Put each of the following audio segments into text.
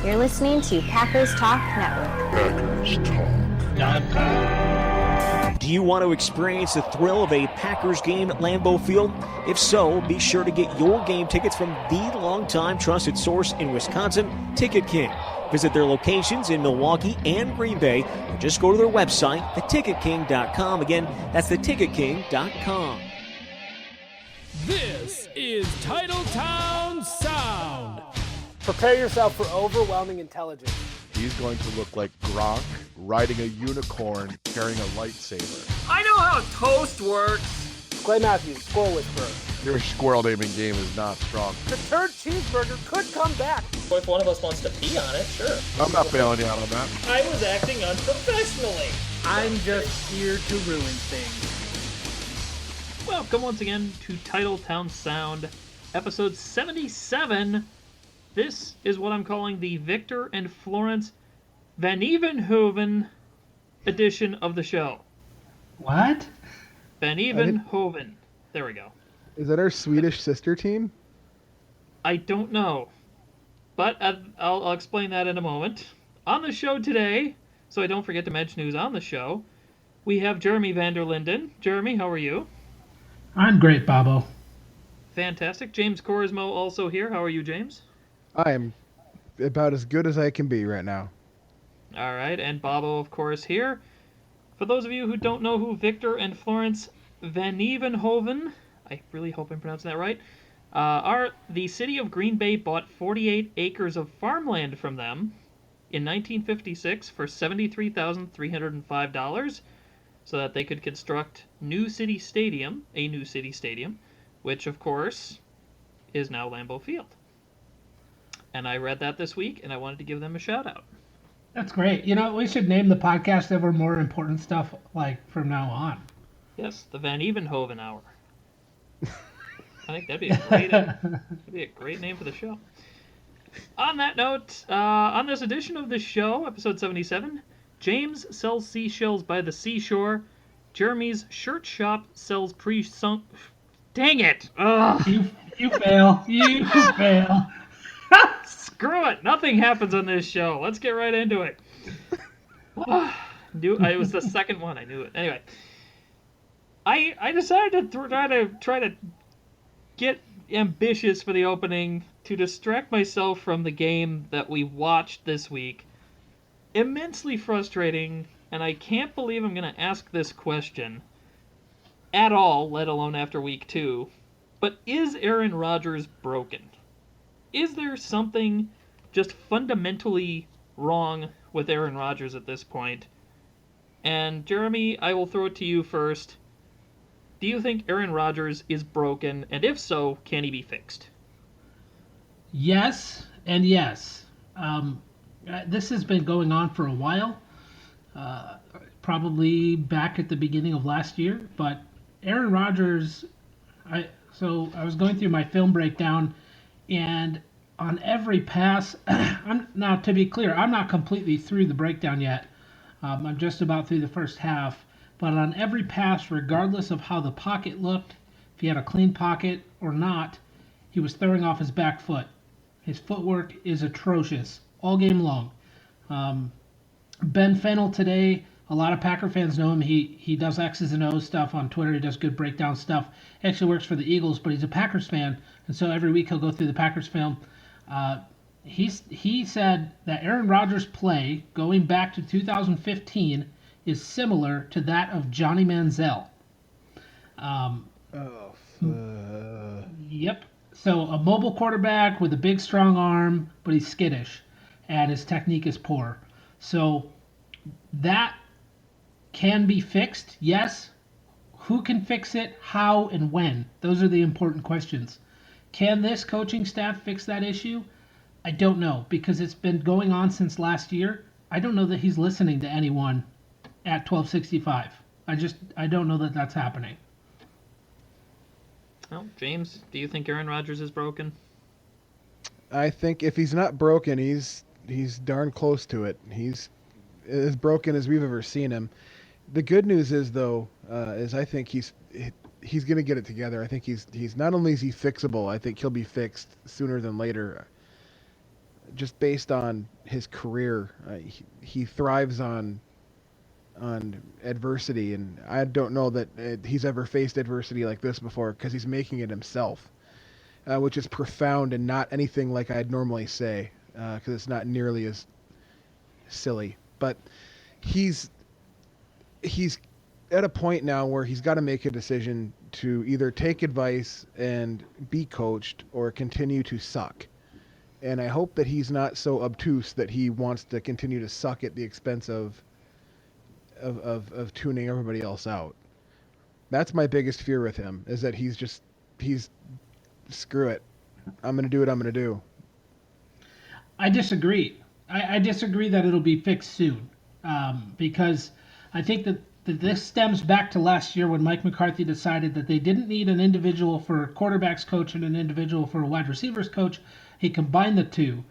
You're listening to Packers Talk Network. Packers Talk. Do you want to experience the thrill of a Packers game at Lambeau Field? If so, be sure to get your game tickets from the longtime trusted source in Wisconsin, Ticket King. Visit their locations in Milwaukee and Green Bay, or just go to their website, theticketking.com. Again, that's theticketking.com. This is Titletown Sound. Prepare yourself for overwhelming intelligence. He's going to look like Gronk riding a unicorn carrying a lightsaber. I know how toast works. Clay Matthews, Squirrel Whisperer. Your squirrel naming game is not strong. The turd cheeseburger could come back. Well, if one of us wants to pee on it, sure. I'm not bailing you out on that. I was acting unprofessionally. I'm just here to ruin things. Welcome once again to Titletown Sound, episode 77. This is what I'm calling the Victor and Florence Van Evenhoven edition of the show. What? Van Evenhoven. There we go. Is that our Swedish sister team? I don't know, but I'll explain that in a moment. On the show today, so I don't forget to mention who's on the show, we have Jeremy VanderLinden. Jeremy, how are you? I'm great, Bobbo. Fantastic. James Korsmo also here. How are you, James? I am about as good as I can be right now. All right, and Bobbo, of course, here. For those of you who don't know who Victor and Florence Van Evenhoven, I really hope I'm pronouncing that right, the city of Green Bay bought 48 acres of farmland from them in 1956 for $73,305 so that they could construct a new city stadium, which, of course, is now Lambeau Field. And I read that this week, and I wanted to give them a shout-out. That's great. You know, we should name the podcast ever more important stuff, like, from now on. Yes, the Van Evenhoven Hour. I think that'd be a great name for the show. On that note, on this edition of the show, episode 77, James sells seashells by the seashore. Jeremy's shirt shop sells pre-sunk... Dang it! Ugh. You fail. You fail. Screw it. Nothing happens on this show. Let's get right into it. It was the second one. I knew it. Anyway, I decided to try to get ambitious for the opening to distract myself from the game that we watched this week. Immensely frustrating, and I can't believe I'm going to ask this question at all, let alone after week 2. But is Aaron Rodgers broken? Is there something just fundamentally wrong with Aaron Rodgers at this point? And Jeremy, I will throw it to you first. Do you think Aaron Rodgers is broken? And if so, can he be fixed? Yes and yes. This has been going on for a while, probably back at the beginning of last year. But Aaron Rodgers, I was going through my film breakdown, and on every pass, now to be clear, I'm not completely through the breakdown yet. I'm just about through the first half. But on every pass, regardless of how the pocket looked, if he had a clean pocket or not, he was throwing off his back foot. His footwork is atrocious all game long. Ben Fennell today, a lot of Packer fans know him. He does X's and O's stuff on Twitter. He does good breakdown stuff. He actually works for the Eagles, but he's a Packers fan, and so every week he'll go through the Packers film. He said that Aaron Rodgers' play going back to 2015 is similar to that of Johnny Manziel. Yep. So a mobile quarterback with a big, strong arm, but he's skittish, and his technique is poor. So that can be fixed, yes. Who can fix it, how, and when? Those are the important questions. Can this coaching staff fix that issue? I don't know, because it's been going on since last year. I don't know that he's listening to anyone at 1265. I don't know that that's happening. Well, James, do you think Aaron Rodgers is broken? I think if he's not broken, he's darn close to it. He's as broken as we've ever seen him. The good news is, though, is I think he's going to get it together. I think he's not only is he fixable, I think he'll be fixed sooner than later. just based on his career, he thrives on adversity, and I don't know that he's ever faced adversity like this before because he's making it himself, which is profound and not anything like I'd normally say because it's not nearly as silly. But he's at a point now where he's got to make a decision to either take advice and be coached or continue to suck. And I hope that he's not so obtuse that he wants to continue to suck at the expense of tuning everybody else out. That's my biggest fear with him, is that he's screw it. I'm going to do what I'm going to do. I disagree. I disagree that it'll be fixed soon, because I think that this stems back to last year when Mike McCarthy decided that they didn't need an individual for quarterbacks coach and an individual for a wide receivers coach. He combined the two.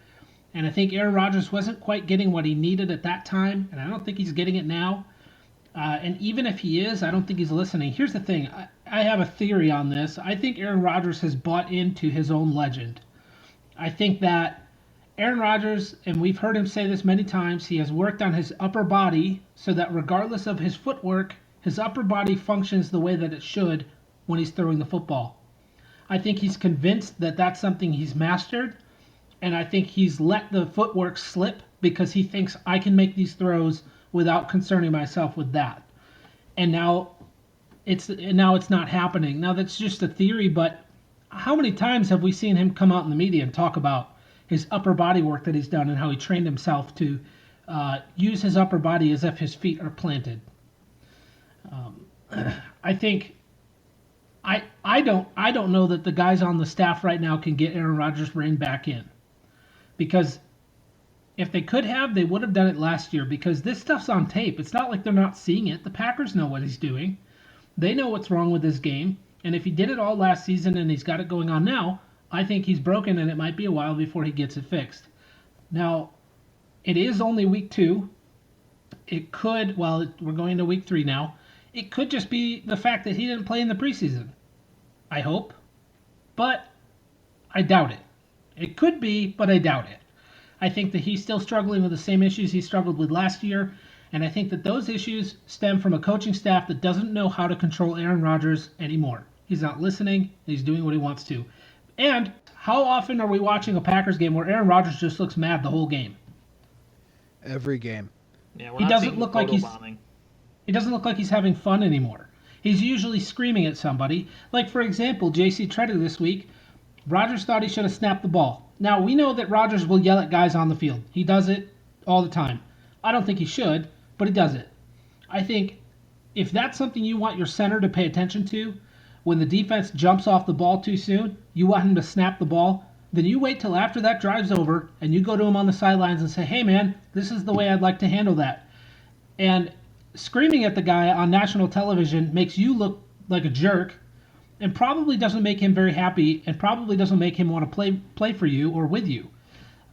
And I think Aaron Rodgers wasn't quite getting what he needed at that time, and I don't think he's getting it now. And even if he is, I don't think he's listening. Here's the thing. I have a theory on this. I think Aaron Rodgers has bought into his own legend. I think that Aaron Rodgers, and we've heard him say this many times, he has worked on his upper body so that regardless of his footwork, his upper body functions the way that it should when he's throwing the football. I think he's convinced that that's something he's mastered, and I think he's let the footwork slip because he thinks I can make these throws without concerning myself with that. And now it's not happening. Now that's just a theory, but how many times have we seen him come out in the media and talk about his upper body work that he's done and how he trained himself to use his upper body as if his feet are planted? I think I don't know that the guys on the staff right now can get Aaron Rodgers' rein back in, because if they could have, they would have done it last year, because this stuff's on tape. It's not like they're not seeing it. The Packers know what he's doing. They know what's wrong with his game. And if he did it all last season and he's got it going on now, I think he's broken, and it might be a while before he gets it fixed. Now, it is only week 2. It could, well, we're going to week 3 now. It could just be the fact that he didn't play in the preseason. I hope. But I doubt it. It could be, but I doubt it. I think that he's still struggling with the same issues he struggled with last year, and I think that those issues stem from a coaching staff that doesn't know how to control Aaron Rodgers anymore. He's not listening, he's doing what he wants to. And how often are we watching a Packers game where Aaron Rodgers just looks mad the whole game? Every game. Yeah, He doesn't look like he's having fun anymore. He's usually screaming at somebody. Like, for example, J.C. Treader this week, Rodgers thought he should have snapped the ball. Now, we know that Rodgers will yell at guys on the field. He does it all the time. I don't think he should, but he does it. I think if that's something you want your center to pay attention to, when the defense jumps off the ball too soon, you want him to snap the ball, then you wait till after that drive's over and you go to him on the sidelines and say, hey man, this is the way I'd like to handle that. And screaming at the guy on national television makes you look like a jerk and probably doesn't make him very happy and probably doesn't make him want to play for you or with you.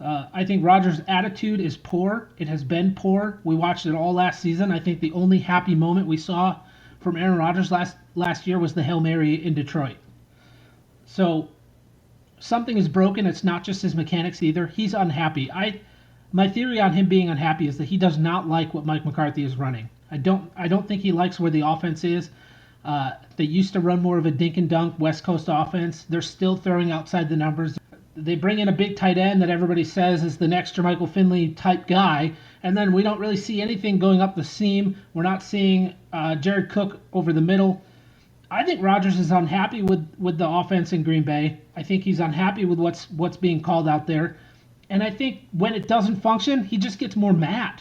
I think Rodgers' attitude is poor. It has been poor. We watched it all last season. I think the only happy moment we saw from Aaron Rodgers last year was the Hail Mary in Detroit. So something is broken. It's not just his mechanics either. He's unhappy. My theory on him being unhappy is that he does not like what Mike McCarthy is running. I don't think he likes where the offense is. They used to run more of a dink and dunk West Coast offense. They're still throwing outside the numbers. They bring in a big tight end that everybody says is the next Jermichael Finley type guy, and then we don't really see anything going up the seam. We're not seeing Jared Cook over the middle. I think Rodgers is unhappy with the offense in Green Bay. I think he's unhappy with what's being called out there. And I think when it doesn't function, he just gets more mad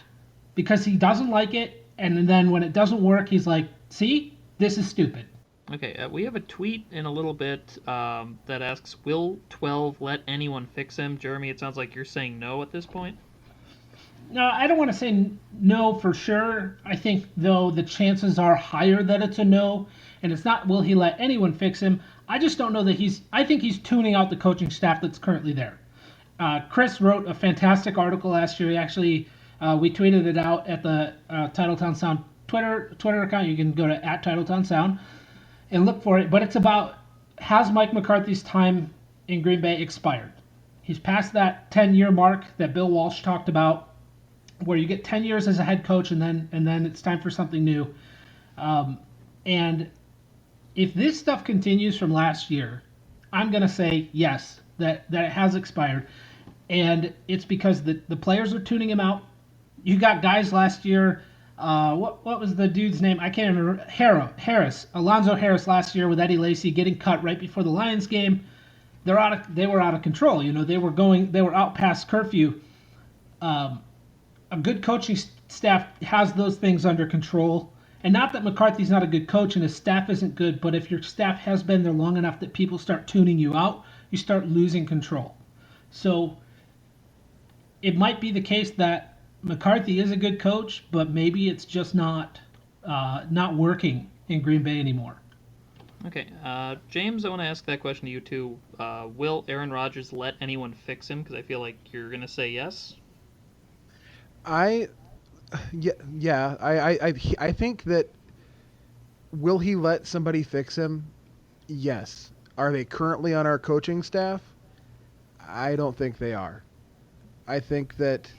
because he doesn't like it. And then when it doesn't work, he's like, see, this is stupid. Okay, we have a tweet in a little bit that asks, will 12 let anyone fix him? Jeremy, it sounds like you're saying no at this point. No, I don't want to say no for sure. I think, though, the chances are higher that it's a no. And it's not will he let anyone fix him. I just don't know that I think he's tuning out the coaching staff that's currently there. Chris wrote a fantastic article last year. He actually, we tweeted it out at the Titletown Sound Twitter account. You can go to @Titletown Sound and look for it. But it's about, has Mike McCarthy's time in Green Bay expired? He's past that 10-year mark that Bill Walsh talked about, where you get 10 years as a head coach and then it's time for something new. And if this stuff continues from last year, I'm going to say yes, that it has expired. And it's because the players are tuning him out. You got guys last year. What was the dude's name? I can't remember. Alonzo Harris last year with Eddie Lacy getting cut right before the Lions game. They were out of control. They were out past curfew. A good coaching staff has those things under control. And not that McCarthy's not a good coach and his staff isn't good, but if your staff has been there long enough that people start tuning you out, you start losing control. So it might be the case that McCarthy is a good coach, but maybe it's just not working in Green Bay anymore. Okay, James, I want to ask that question to you too. Will Aaron Rodgers let anyone fix him? Because I feel like you're going to say yes. I think that will he let somebody fix him? Yes. Are they currently on our coaching staff? I don't think they are. I think that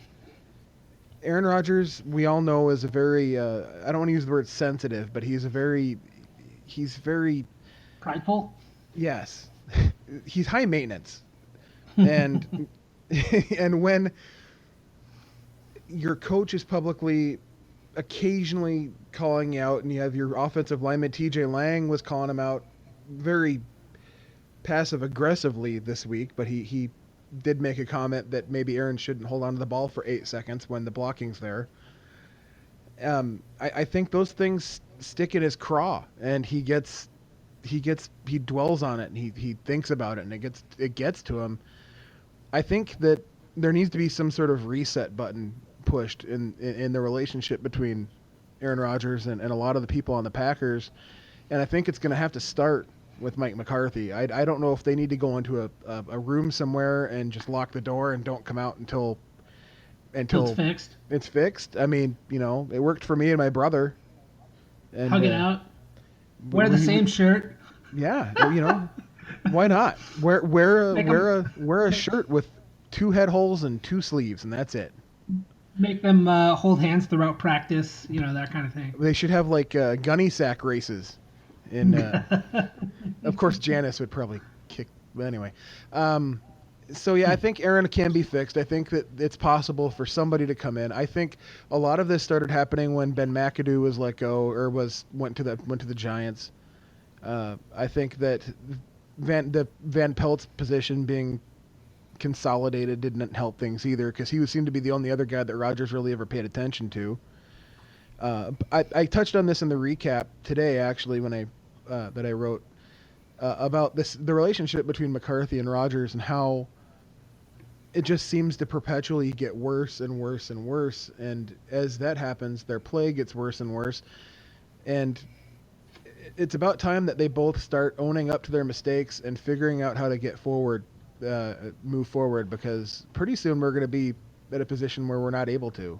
Aaron Rodgers, we all know, is a very I don't want to use the word sensitive, but he's very prideful. Yes. He's high maintenance. And and when your coach is publicly occasionally calling you out, and you have your offensive lineman TJ Lang was calling him out very passive aggressively this week, but he did make a comment that maybe Aaron shouldn't hold on to the ball for 8 seconds when the blocking's there. I think those things stick in his craw, and he dwells on it, and he thinks about it, and it gets to him. I think that there needs to be some sort of reset button pushed in the relationship between Aaron Rodgers and a lot of the people on the Packers, and I think it's going to have to start with Mike McCarthy. I don't know if they need to go into a room somewhere and just lock the door and don't come out until it's fixed. It's fixed. I mean, it worked for me and my brother. And, hug it out. Wear the same shirt. Yeah, why not? Wear a shirt with 2 head holes and 2 sleeves, and that's it. Make them hold hands throughout practice, that kind of thing. They should have like gunny sack races. And of course, Janice would probably kick. But anyway, so yeah, I think Aaron can be fixed. I think that it's possible for somebody to come in. I think a lot of this started happening when Ben McAdoo was let go or went to the Giants. I think that Van Pelt's position being consolidated didn't help things either, because he seemed to be the only other guy that Rodgers really ever paid attention to. I touched on this in the recap today, actually, when I wrote about the relationship between McCarthy and Rodgers and how it just seems to perpetually get worse and worse and worse. And as that happens, their play gets worse and worse. And it's about time that they both start owning up to their mistakes and figuring out how to move forward, because pretty soon we're going to be at a position where we're not able to.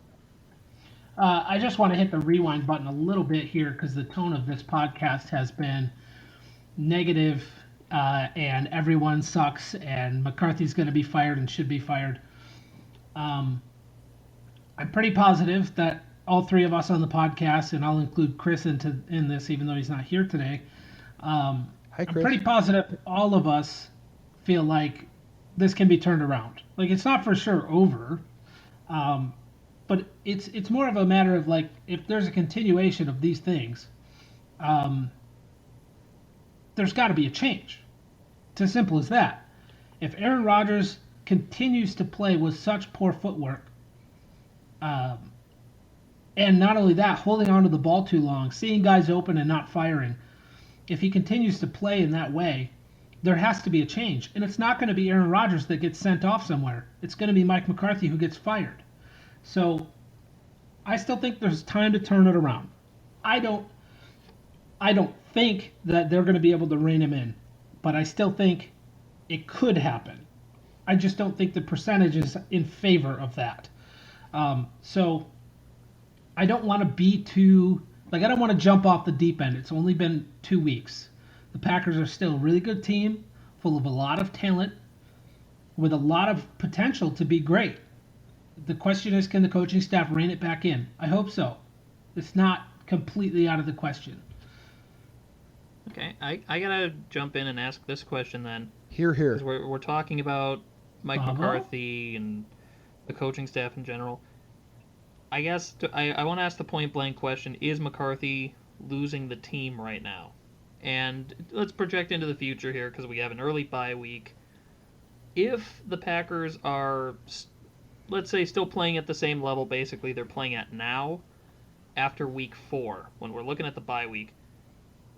I just want to hit the rewind button a little bit here, because the tone of this podcast has been negative, and everyone sucks, and McCarthy's going to be fired and should be fired. I'm pretty positive that all 3 of us on the podcast, and I'll include Chris in this, even though he's not here today. Hi, Chris. I'm pretty positive all of us feel like this can be turned around. Like, it's not for sure over. But it's more of a matter of, like, if there's a continuation of these things, there's got to be a change. It's as simple as that. If Aaron Rodgers continues to play with such poor footwork, and not only that, holding on to the ball too long, seeing guys open and not firing, if he continues to play in that way, there has to be a change. And it's not going to be Aaron Rodgers that gets sent off somewhere. It's going to be Mike McCarthy who gets fired. So I still think there's time to turn it around. I don't think that they're going to be able to rein him in, but I still think it could happen. I just don't think the percentage is in favor of that. So I don't want to be too, I don't want to jump off the deep end. It's only been 2 weeks. The Packers are still a really good team, full of a lot of talent. with a lot of potential to be great. The question is, can the coaching staff rein it back in? I hope so. It's not completely out of the question. Okay, I gotta jump in and ask this question then. Here. Because we're talking about Mike Bobbo? McCarthy and the coaching staff in general. I guess I want to ask the point blank question: is McCarthy losing the team right now? And let's project into the future here because we have an early bye week. If the Packers are, let's say, still playing at the same level basically they're playing at now, after week 4, when we're looking at the bye week,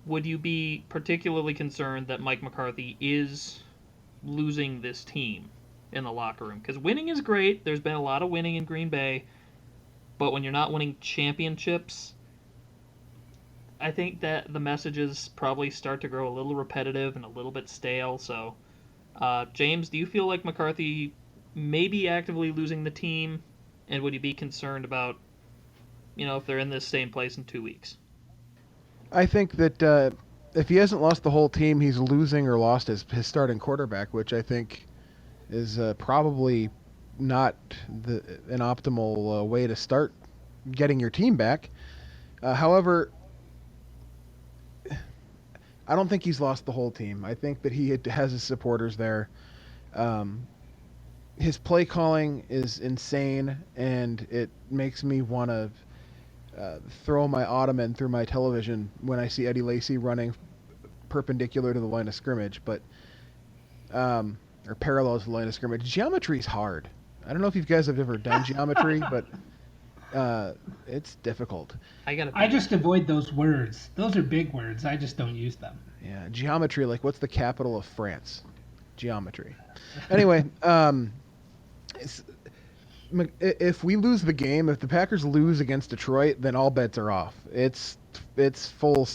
would you be particularly concerned that Mike McCarthy is losing this team in the locker room? Because winning is great. There's been a lot of winning in Green Bay. But when you're not winning championships, I think that the messages probably start to grow a little repetitive and a little bit stale. So, James, do you feel like McCarthy may be actively losing the team? And would you be concerned about, if they're in this same place in 2 weeks? I think that if he hasn't lost the whole team, he's losing or lost his starting quarterback, which I think is probably not an optimal way to start getting your team back. However, I don't think he's lost the whole team. I think that he has his supporters there. His play calling is insane, and it makes me want to throw my ottoman through my television when I see Eddie Lacy running perpendicular to the line of scrimmage, or parallel to the line of scrimmage. Geometry's hard. I don't know if you guys have ever done geometry, but it's difficult. I just avoid those words. Those are big words. I just don't use them. Yeah, geometry, like what's the capital of France? Geometry. Anyway, if we lose the game, if the Packers lose against Detroit, then all bets are off. It's full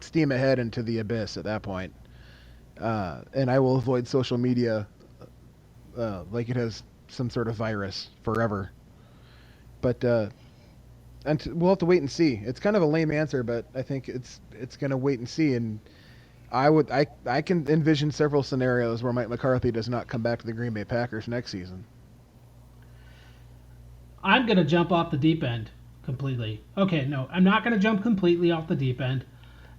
steam ahead into the abyss at that point. And I will avoid social media like it has some sort of virus forever. But and we'll have to wait and see. It's kind of a lame answer, but I think it's going to wait and see. And I can envision several scenarios where Mike McCarthy does not come back to the Green Bay Packers next season. I'm going to jump off the deep end completely. Okay, no, I'm not going to jump completely off the deep end.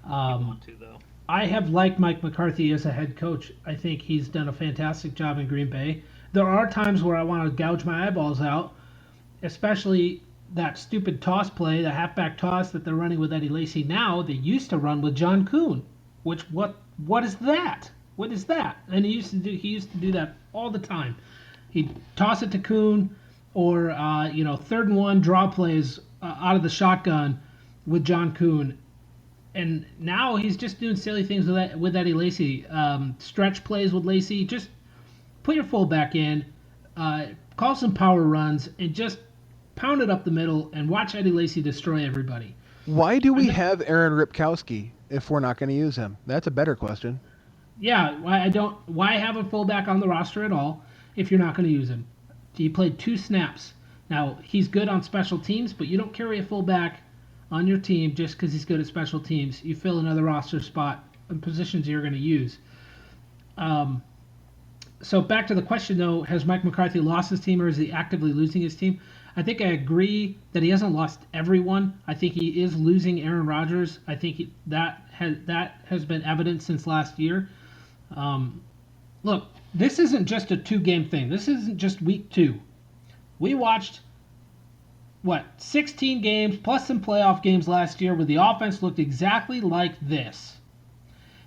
I want to, though. I have liked Mike McCarthy as a head coach. I think he's done a fantastic job in Green Bay. There are times where I want to gouge my eyeballs out, especially that stupid toss play, the halfback toss that they're running with Eddie Lacy now. They used to run with John Kuhn, which what is that? What is that? And he used to do that all the time. He'd toss it to Kuhn, or 3rd and 1 draw plays out of the shotgun with John Kuhn. And now he's just doing silly things with Eddie Lacy. Stretch plays with Lacy. Just put your fullback in, call some power runs, and just pound it up the middle and watch Eddie Lacy destroy everybody. Why do we have Aaron Ripkowski if we're not going to use him? That's a better question. Yeah, why have a fullback on the roster at all if you're not going to use him? He played 2 snaps. Now, he's good on special teams, but you don't carry a fullback on your team just because he's good at special teams. You fill another roster spot in positions you're going to use. So back to the question, though, has Mike McCarthy lost his team or is he actively losing his team? I think I agree that he hasn't lost everyone. I think he is losing Aaron Rodgers. I think that has been evident since last year. Look, this isn't just a 2-game thing. This isn't just week 2. We watched 16 games plus some playoff games last year where the offense looked exactly like this.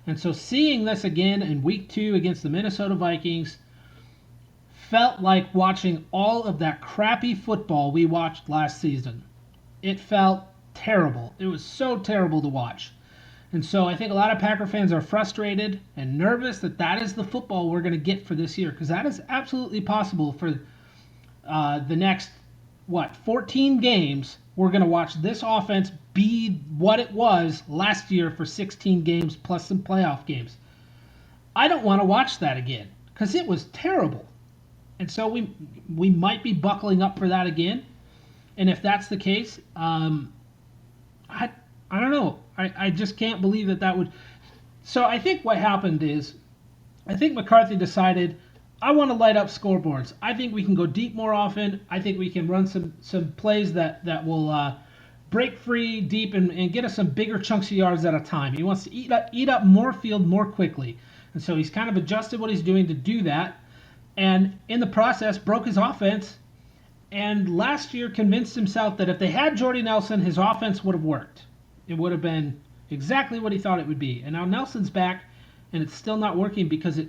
And so seeing this again in week 2 against the Minnesota Vikings felt like watching all of that crappy football we watched last season. It felt terrible. It was so terrible to watch. And so I think a lot of Packer fans are frustrated and nervous that is the football we're going to get for this year, because that is absolutely possible for the next 14 games. We're going to watch this offense be what it was last year for 16 games plus some playoff games. I don't want to watch that again because it was terrible. And so we might be buckling up for that again. And if that's the case, I don't know. I just can't believe that would. So I think what happened is, I think McCarthy decided, I want to light up scoreboards. I think we can go deep more often. I think we can run some plays that will break free deep and get us some bigger chunks of yards at a time. He wants to eat up more field more quickly. And so he's kind of adjusted what he's doing to do that. And in the process, broke his offense. And last year convinced himself that if they had Jordy Nelson, his offense would have worked. It would have been exactly what he thought it would be. And now Nelson's back, and it's still not working because it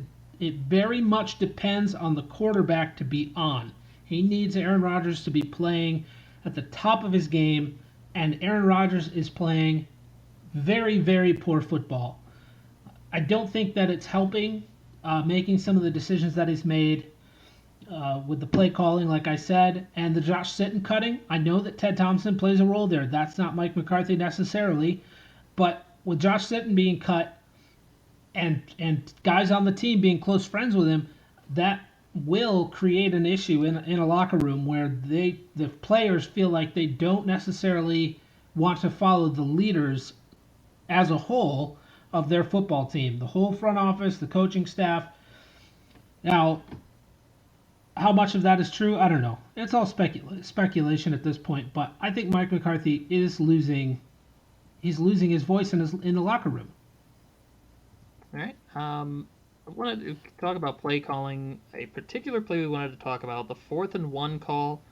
very much depends on the quarterback to be on. He needs Aaron Rodgers to be playing at the top of his game, and Aaron Rodgers is playing very, very poor football. I don't think that it's helping making some of the decisions that he's made with the play calling, like I said, and the Josh Sitton cutting. I know that Ted Thompson plays a role there. That's not Mike McCarthy necessarily, but with Josh Sitton being cut and guys on the team being close friends with him, that will create an issue in a locker room where the players feel like they don't necessarily want to follow the leaders as a whole of their football team, the whole front office, the coaching staff. Now, how much of that is true, I don't know. It's all speculation at this point, but I think Mike McCarthy is losing his voice in the locker room. All right. I wanted to talk about play calling. A particular play we wanted to talk about, the 4th and 1 call.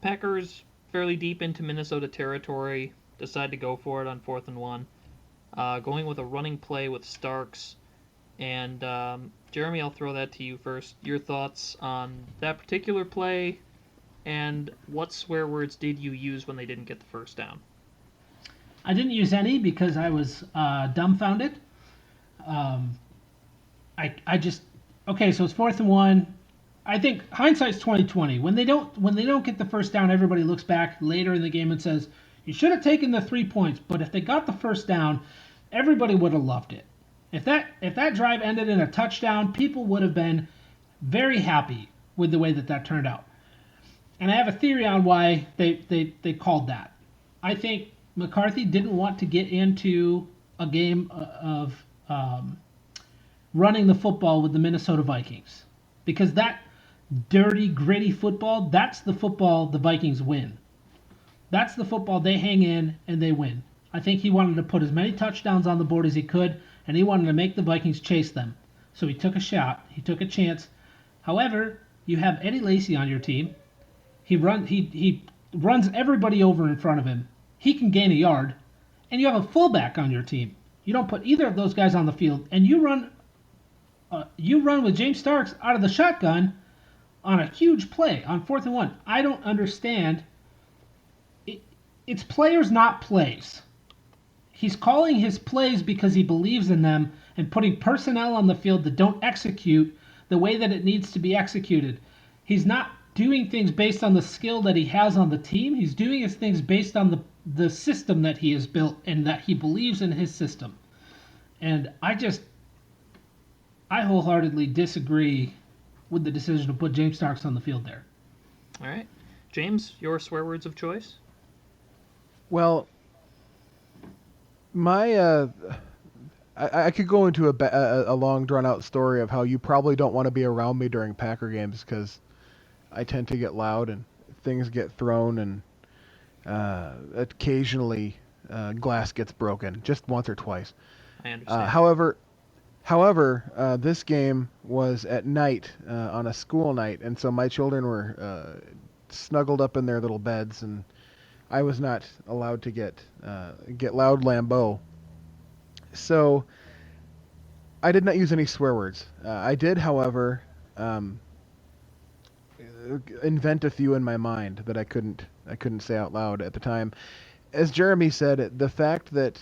Packers fairly deep into Minnesota territory, decide to go for it on 4th and 1. Going with a running play with Starks. And Jeremy, I'll throw that to you first. Your thoughts on that particular play, and what swear words did you use when they didn't get the first down? I didn't use any because I was dumbfounded. I just okay. So it's 4th and 1. I think hindsight's 20/20. When they don't get the first down, everybody looks back later in the game and says you should have taken the 3 points. But if they got the first down, everybody would have loved it. If that drive ended in a touchdown, people would have been very happy with the way that turned out. And I have a theory on why they called that. I think McCarthy didn't want to get into a game of running the football with the Minnesota Vikings, because that dirty, gritty football, that's the football the Vikings win. That's the football they hang in and they win. I think he wanted to put as many touchdowns on the board as he could, and he wanted to make the Vikings chase them. So he took a shot. He took a chance. However, you have Eddie Lacy on your team. He runs everybody over in front of him. He can gain a yard. And you have a fullback on your team. You don't put either of those guys on the field, and you run with James Starks out of the shotgun on a huge play on 4th and 1. I don't understand. It's players, not plays. He's calling his plays because he believes in them and putting personnel on the field that don't execute the way that it needs to be executed. He's not doing things based on the skill that he has on the team. He's doing his things based on the system that he has built and that he believes in his system. And I wholeheartedly disagree with the decision to put James Starks on the field there. All right. James, your swear words of choice? Well, I could go into a long drawn-out story of how you probably don't want to be around me during Packer games because I tend to get loud and things get thrown and occasionally glass gets broken, just once or twice. I understand. However, this game was at night on a school night, and so my children were snuggled up in their little beds, and I was not allowed to get loud Lambeau. So I did not use any swear words. I did, however, invent a few in my mind that I couldn't say out loud at the time. As Jeremy said, the fact that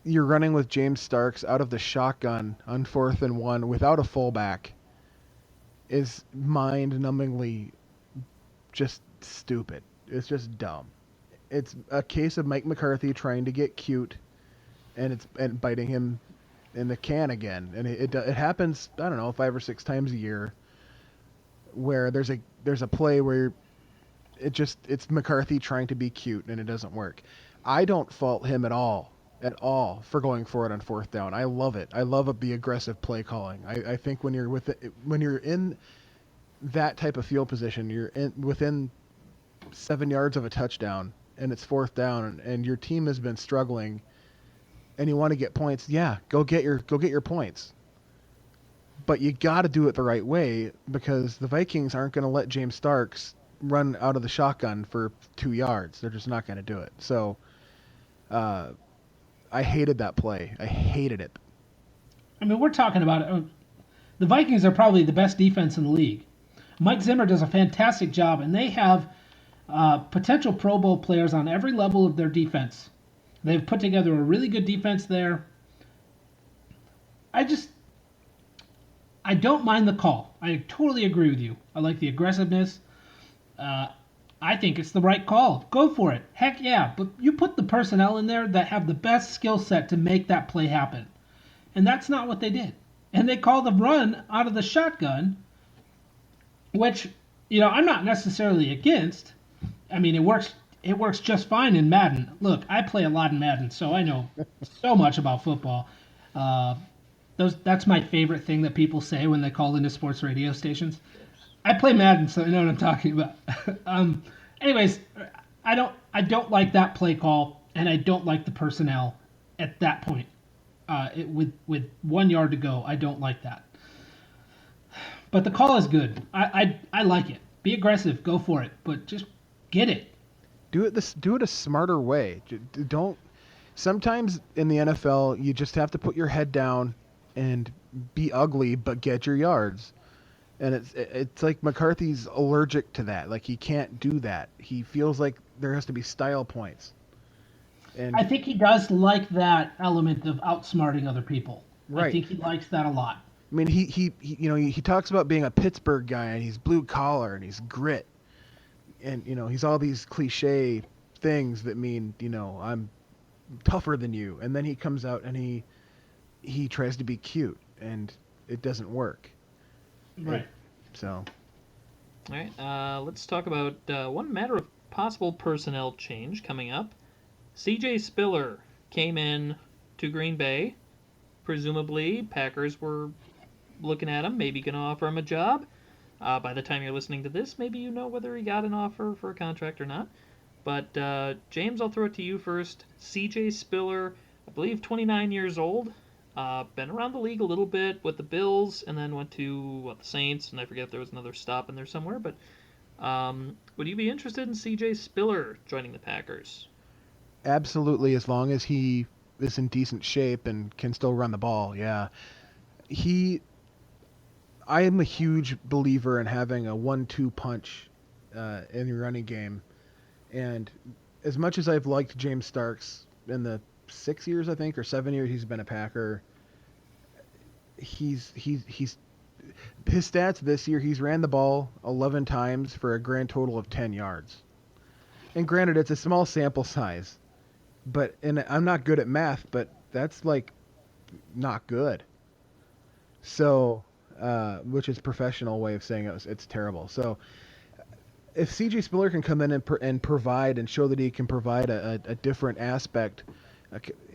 you're running with James Starks out of the shotgun on 4th and 1 without a fullback is mind-numbingly just stupid. It's just dumb. It's a case of Mike McCarthy trying to get cute and biting him in the can again. And it happens, I don't know, 5 or 6 times a year where there's a play where it's McCarthy trying to be cute and it doesn't work. I don't fault him at all at all for going for it on fourth down. I love it. I love the aggressive play calling. I think when you're in that type of field position, you're within 7 yards of a touchdown, and it's fourth down, and your team has been struggling, and you want to get points. Yeah, go get your points. But you got to do it the right way, because the Vikings aren't going to let James Starks run out of the shotgun for 2 yards. They're just not going to do it. So I hated that play. I hated it. I mean, we're talking about it. The Vikings are probably the best defense in the league. Mike Zimmer does a fantastic job, and they have potential Pro Bowl players on every level of their defense. They've put together a really good defense there. I don't mind the call. I totally agree with you. I like the aggressiveness. I think it's the right call. Go for it. Heck yeah. But you put the personnel in there that have the best skill set to make that play happen. And that's not what they did. And they called the run out of the shotgun, which, I'm not necessarily against. I mean, it works just fine in Madden. Look, I play a lot in Madden, so I know so much about football. That's my favorite thing that people say when they call into sports radio stations. I play Madden, so I know what I'm talking about. Anyways, I don't like that play call, and I don't like the personnel at that point. With 1 yard to go, I don't like that. But the call is good. I like it. Be aggressive, go for it, but just get it. Do it a smarter way. Don't. Sometimes in the NFL, you just have to put your head down and be ugly, but get your yards. And it's like McCarthy's allergic to that. Like, he can't do that. He feels like there has to be style points. And I think he does like that element of outsmarting other people. Right. I think he likes that a lot. I mean, he talks about being a Pittsburgh guy, and he's blue collar and he's grit, and he's all these cliche things that mean I'm tougher than you. And then he comes out and he tries to be cute, and it doesn't work. Right. So. All right. Let's talk about one matter of possible personnel change coming up. C.J. Spiller came in to Green Bay. Presumably, Packers were looking at him, maybe going to offer him a job. By the time you're listening to this, maybe you know whether he got an offer for a contract or not. But James, I'll throw it to you first. C.J. Spiller, I believe 29 years old. Been around the league a little bit with the Bills, and then went to the Saints, and I forget if there was another stop in there somewhere. But would you be interested in C.J. Spiller joining the Packers? Absolutely, as long as he is in decent shape and can still run the ball. Yeah, I am a huge believer in having a 1-2 punch in your running game, and as much as I've liked James Starks in the 6 years, I think, or 7 years he's been a Packer, he's his stats this year, he's ran the ball 11 times for a grand total of 10 yards. And granted, it's a small sample size, and I'm not good at math, but that's like not good. So, which is professional way of saying it's terrible. So, if C.J. Spiller can come in and provide and show that he can provide a different aspect.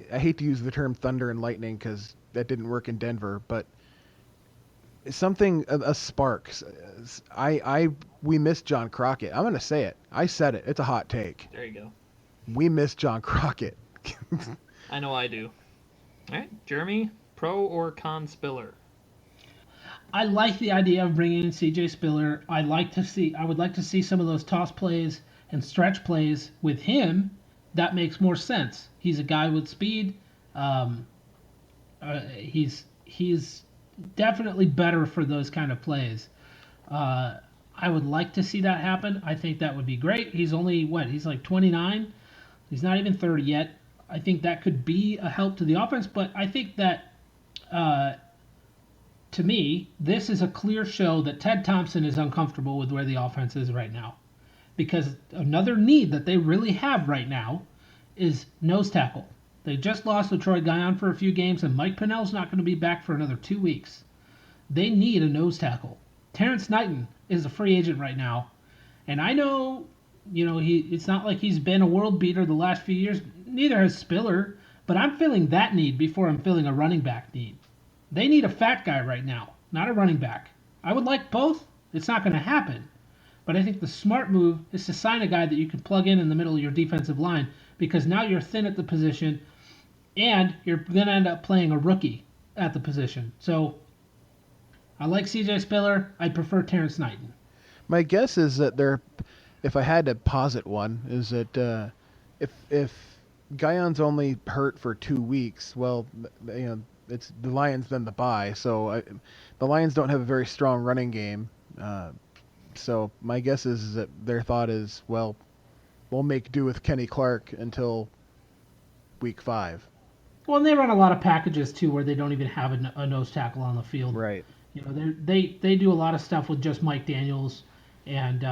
I hate to use the term thunder and lightning because that didn't work in Denver, but something, a spark. We miss John Crockett. I'm going to say it. I said it. It's a hot take. There you go. We miss John Crockett. I know I do. All right, Jeremy, pro or con Spiller? I like the idea of bringing in C.J. Spiller. I would like to see some of those toss plays and stretch plays with him. That makes more sense. He's a guy with speed. He's definitely better for those kind of plays. I would like to see that happen. I think that would be great. He's only, he's like 29. He's not even 30 yet. I think that could be a help to the offense, but I think that, to me, this is a clear show that Ted Thompson is uncomfortable with where the offense is right now. Because another need that they really have right now is nose tackle. They just lost Troy Guion for a few games, and Mike Pennell's not going to be back for another 2 weeks. They need a nose tackle. Terrence Knighton is a free agent right now, and I know, it's not like he's been a world beater the last few years. Neither has Spiller, But I'm feeling that need before I'm feeling a running back need. They need a fat guy right now, not a running back. I would like both. It's not going to happen. But I think the smart move is to sign a guy that you can plug in the middle of your defensive line, because now you're thin at the position and you're going to end up playing a rookie at the position. So I like CJ Spiller. I prefer Terrence Knighton. My guess is that if I had to posit one, is that if Guyon's only hurt for 2 weeks, well, it's the Lions then the bye, so the Lions don't have a very strong running game. So my guess is that their thought is, well, we'll make do with Kenny Clark until week 5. Well, and they run a lot of packages too, where they don't even have a nose tackle on the field. Right. They do a lot of stuff with just Mike Daniels and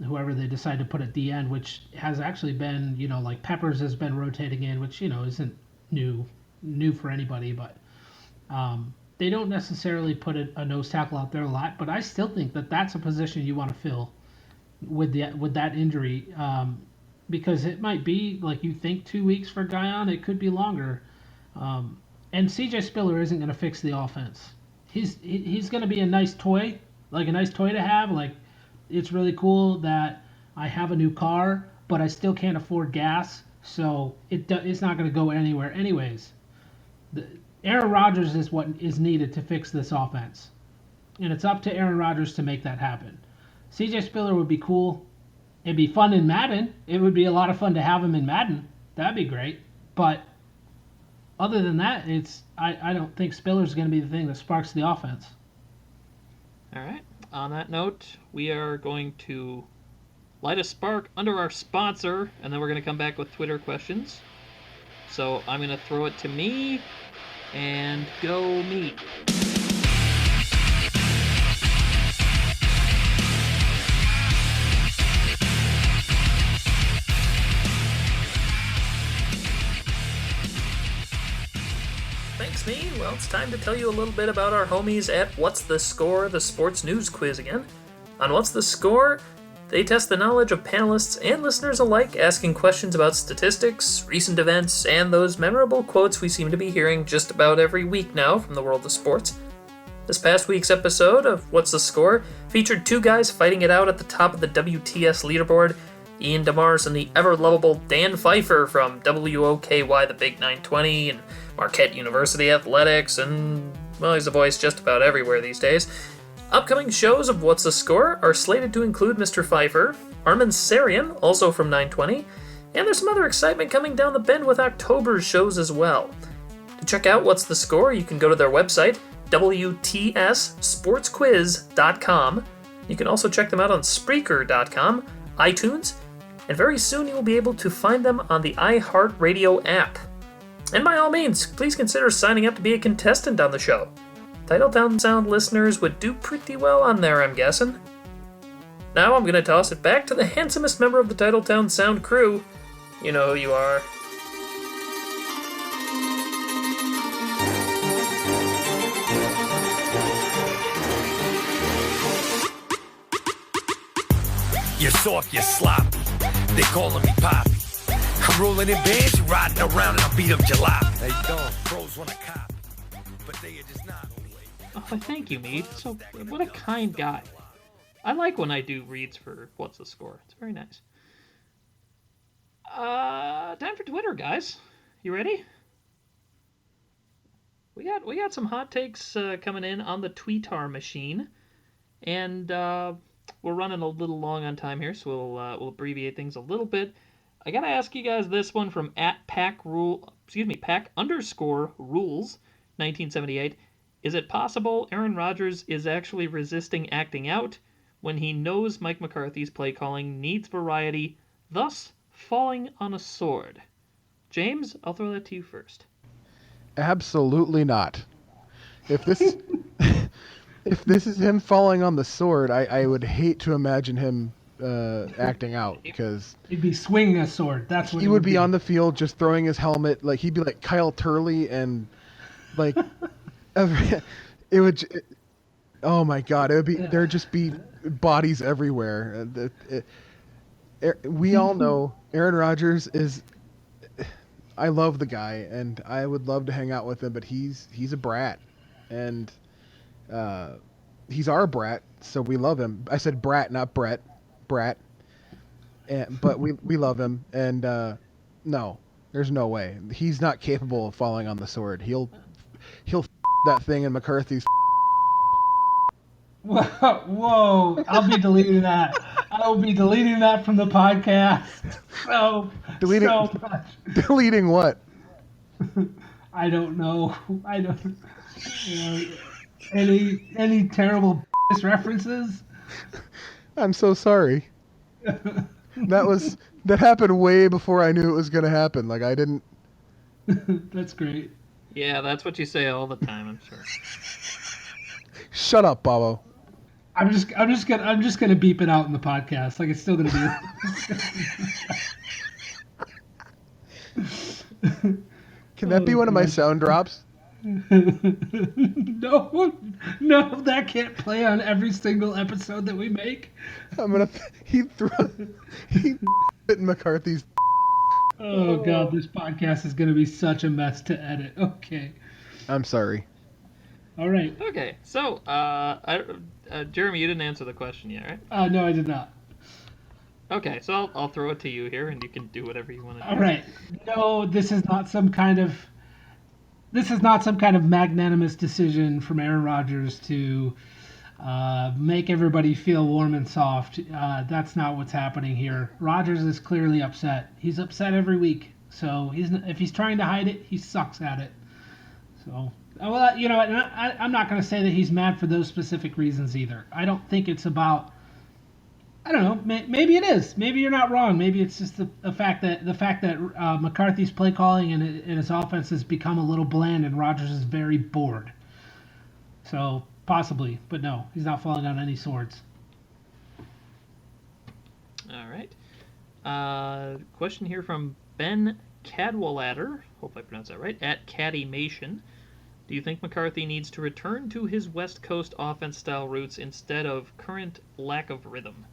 whoever they decide to put at the end, which has actually been, like Peppers has been rotating in, which isn't new for anybody, but they don't necessarily put a nose tackle out there a lot. But I still think that that's a position you want to fill with that injury, because it might be like you think 2 weeks for Guyon, it could be longer. And CJ Spiller isn't going to fix the offense. He's going to be a nice toy to have. Like, it's really cool that I have a new car, but I still can't afford gas, so it's not going to go anywhere anyways. Aaron Rodgers is what is needed to fix this offense, and it's up to Aaron Rodgers to make that happen. CJ Spiller would be cool. It'd be fun in Madden. It would be a lot of fun to have him in Madden. That'd be great. But other than that, I don't think Spiller's going to be the thing that sparks the offense. All right. On that note, we are going to light a spark under our sponsor, and then we're going to come back with Twitter questions. So I'm going to throw it to me, and go me. Thanks, me. Well, it's time to tell you a little bit about our homies at What's the Score, the sports news quiz again. On What's the Score, they test the knowledge of panelists and listeners alike, asking questions about statistics, recent events, and those memorable quotes we seem to be hearing just about every week now from the world of sports. This past week's episode of What's the Score featured two guys fighting it out at the top of the WTS leaderboard, Ian DeMars and the ever-lovable Dan Pfeiffer from WOKY The Big 920 and Marquette University Athletics, and, well, he's a voice just about everywhere these days. Upcoming shows of What's the Score are slated to include Mr. Pfeiffer, Armin Sarian, also from 920, and there's some other excitement coming down the bend with October's shows as well. To check out What's the Score, you can go to their website, WTSSportsquiz.com. You can also check them out on Spreaker.com, iTunes, and very soon you will be able to find them on the iHeartRadio app. And by all means, please consider signing up to be a contestant on the show. Titletown Sound listeners would do pretty well on there, I'm guessing. Now I'm going to toss it back to the handsomest member of the Titletown Sound crew. You know who you are. You're soft, you're sloppy. They calling me Poppy. I'm rolling in bands, you riding around, and I'll beat up jalopy. They don't. Pros want a cop, but they are just not. Oh, thank you, Mead. So, what a kind guy. I like when I do reads for What's the Score. It's very nice. Time for Twitter, guys. You ready? We got some hot takes coming in on the Tweetar machine, and we're running a little long on time here, so we'll abbreviate things a little bit. I gotta ask you guys this one from @Pack_Rules1978. Is it possible Aaron Rodgers is actually resisting acting out when he knows Mike McCarthy's play calling needs variety, thus falling on a sword? James, I'll throw that to you first. Absolutely not. If this if this is him falling on the sword, I would hate to imagine him acting out, because he'd be swinging a sword. That's what he would be on the field just throwing his helmet, like he'd be like Kyle Turley, and like oh my god, it would be there'd just be bodies everywhere. We all know Aaron Rodgers is I love the guy, and I would love to hang out with him, but he's a brat, and he's our brat, so we love him. I said brat, not Brett, brat, but we love him, and no, there's no way he's not capable of falling on the sword. He'll that thing in McCarthy's. Whoa! I'll be deleting that. I will be deleting that from the podcast. So much. Deleting what? I don't know. I don't. Any terrible references? I'm so sorry. That happened way before I knew it was gonna happen. Like I didn't. That's great. Yeah, that's what you say all the time, I'm sure. Shut up, Bobbo. I'm just gonna beep it out in the podcast. Like it's still gonna be. Can that be one of my sound drops? No, that can't play on every single episode that we make. He bit McCarthy's. Oh God, this podcast is gonna be such a mess to edit. Okay. I'm sorry. All right. Okay, so Jeremy, you didn't answer the question yet, right? No, I did not. Okay, so I'll throw it to you here, and you can do whatever you want to do. All right. No, this is not some kind of magnanimous decision from Aaron Rodgers to make everybody feel warm and soft. That's not what's happening here. Rodgers is clearly upset. He's upset every week. So if he's trying to hide it, he sucks at it. So, well, you know, I'm not going to say that he's mad for those specific reasons either. I don't think it's about. I don't know. Maybe it is. Maybe you're not wrong. Maybe it's just the fact that McCarthy's play calling and his offense has become a little bland, and Rodgers is very bored. So possibly, but no, he's not falling on any swords. All right. Question here from Ben Cadwallader. Hope I pronounced that right. At Caddymation. Do you think McCarthy needs to return to his West Coast offense style roots instead of current lack of rhythm?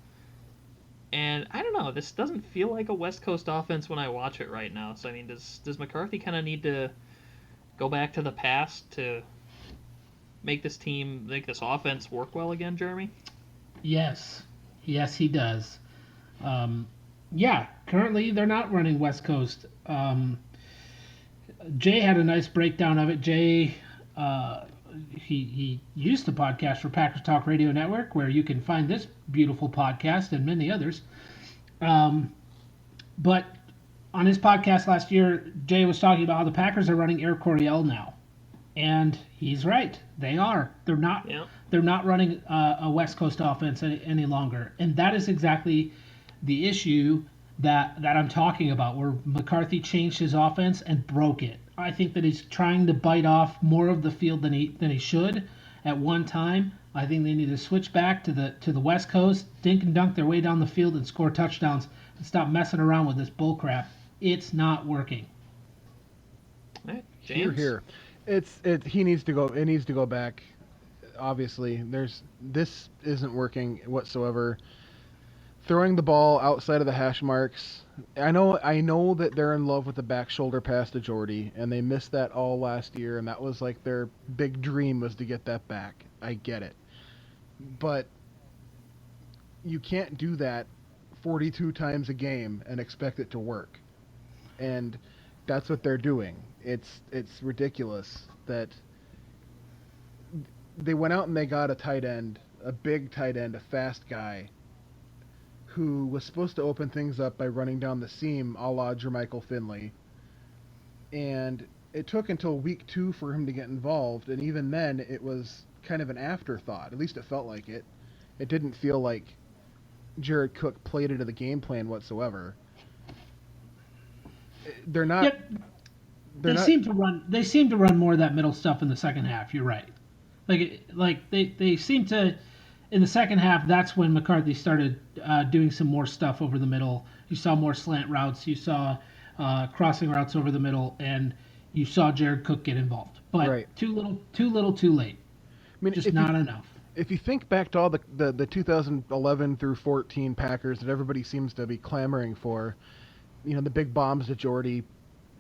And I don't know, this doesn't feel like a West Coast offense when I watch it right now. So I mean, does McCarthy kind of need to go back to the past to make this offense work well again, Jeremy? Yes, he does. Yeah, currently they're not running West Coast. Jay had a nice breakdown of it. Jay, he used to podcast for Packers Talk Radio Network, where you can find this beautiful podcast and many others. But on his podcast last year, Jay was talking about how the Packers are running Air Coryell now, and he's right. They are. They're not. Yeah. They're not running a West Coast offense any longer, and that is exactly the issue that I'm talking about, where McCarthy changed his offense and broke it. I think that he's trying to bite off more of the field than he should at one time. I think they need to switch back to the West Coast, dink and dunk their way down the field and score touchdowns, and stop messing around with this bull crap. It's not working. All right, James? Here. He needs to go. It needs to go back. Obviously, this isn't working whatsoever. Throwing the ball outside of the hash marks. I know that they're in love with the back shoulder pass to Jordy, and they missed that all last year, and that was like their big dream was to get that back. I get it. But you can't do that 42 times a game and expect it to work. And that's what they're doing. It's ridiculous that they went out and they got a tight end, a big tight end, a fast guy, who was supposed to open things up by running down the seam a la Jermichael Finley. And it took until week 2 for him to get involved, and even then it was kind of an afterthought. At least it felt like it. It didn't feel like Jared Cook played into the game plan whatsoever. They're not... Yep. They seem to run more of that middle stuff in the second half. You're right. Like they seem to... In the second half, that's when McCarthy started doing some more stuff over the middle. You saw more slant routes. You saw crossing routes over the middle, and you saw Jared Cook get involved. But right. Too little, too late. I mean, just not enough. If you think back to all the 2011 through 14 Packers that everybody seems to be clamoring for, the big bombs to Jordy,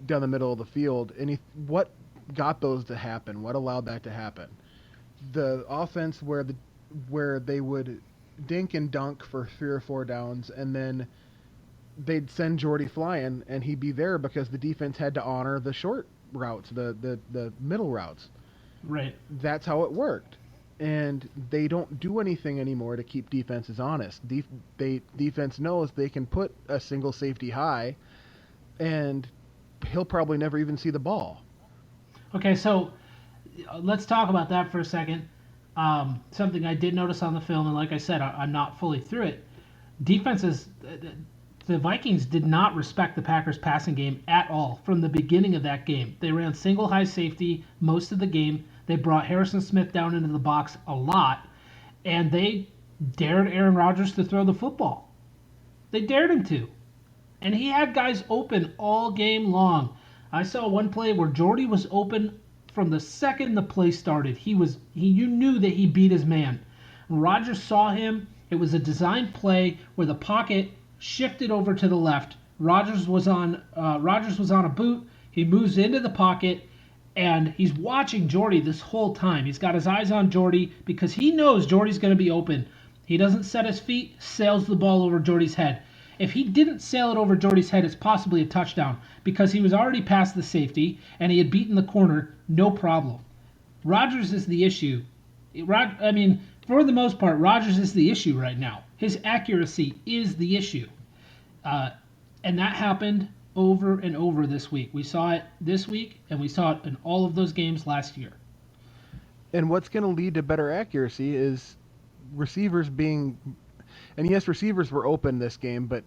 down the middle of the field. And what got those to happen? What allowed that to happen? The offense where they would dink and dunk for 3 or 4 downs, and then they'd send Jordy flying, and he'd be there because the defense had to honor the short routes, the middle routes. Right. That's how it worked. And they don't do anything anymore to keep defenses honest. Defense knows they can put a single safety high, and he'll probably never even see the ball. Okay, so let's talk about that for a second. Something I did notice on the film, and like I said, I'm not fully through it. Defenses, the Vikings did not respect the Packers' passing game at all from the beginning of that game. They ran single high safety most of the game. They brought Harrison Smith down into the box a lot, and they dared Aaron Rodgers to throw the football. They dared him to. And he had guys open all game long. I saw one play where Jordy was open from the second the play started. You knew that he beat his man. Rodgers saw him. It was a designed play where the pocket shifted over to the left. Rodgers was on a boot. He moves into the pocket, and he's watching Jordy this whole time. He's got his eyes on Jordy because he knows Jordy's going to be open. He doesn't set his feet, sails the ball over Jordy's head. If he didn't sail it over Jordy's head, it's possibly a touchdown because he was already past the safety and he had beaten the corner, no problem. Rodgers is the issue. For the most part, Rodgers is the issue right now. His accuracy is the issue. And that happened over and over this week. We saw it this week, and we saw it in all of those games last year. And what's going to lead to better accuracy is receivers being... And yes, receivers were open this game, but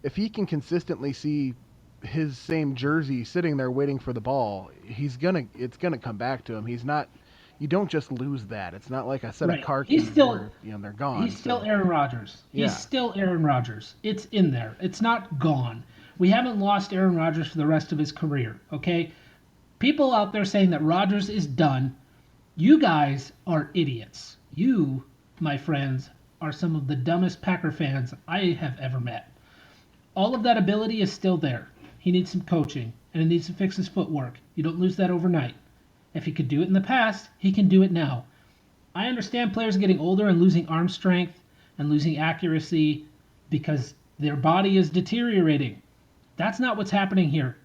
if he can consistently see his same jersey sitting there waiting for the ball, it's gonna come back to him. You don't just lose that. It's not like a set of car keys where they're gone. He's still Aaron Rodgers. He's still Aaron Rodgers. It's in there. It's not gone. We haven't lost Aaron Rodgers for the rest of his career, okay? People out there saying that Rodgers is done, you guys are idiots. You, my friends, are some of the dumbest Packer fans I have ever met. All of that ability is still there. He needs some coaching, and he needs to fix his footwork. You don't lose that overnight. If he could do it in the past, he can do it now. I understand players getting older and losing arm strength and losing accuracy because their body is deteriorating. That's not what's happening here.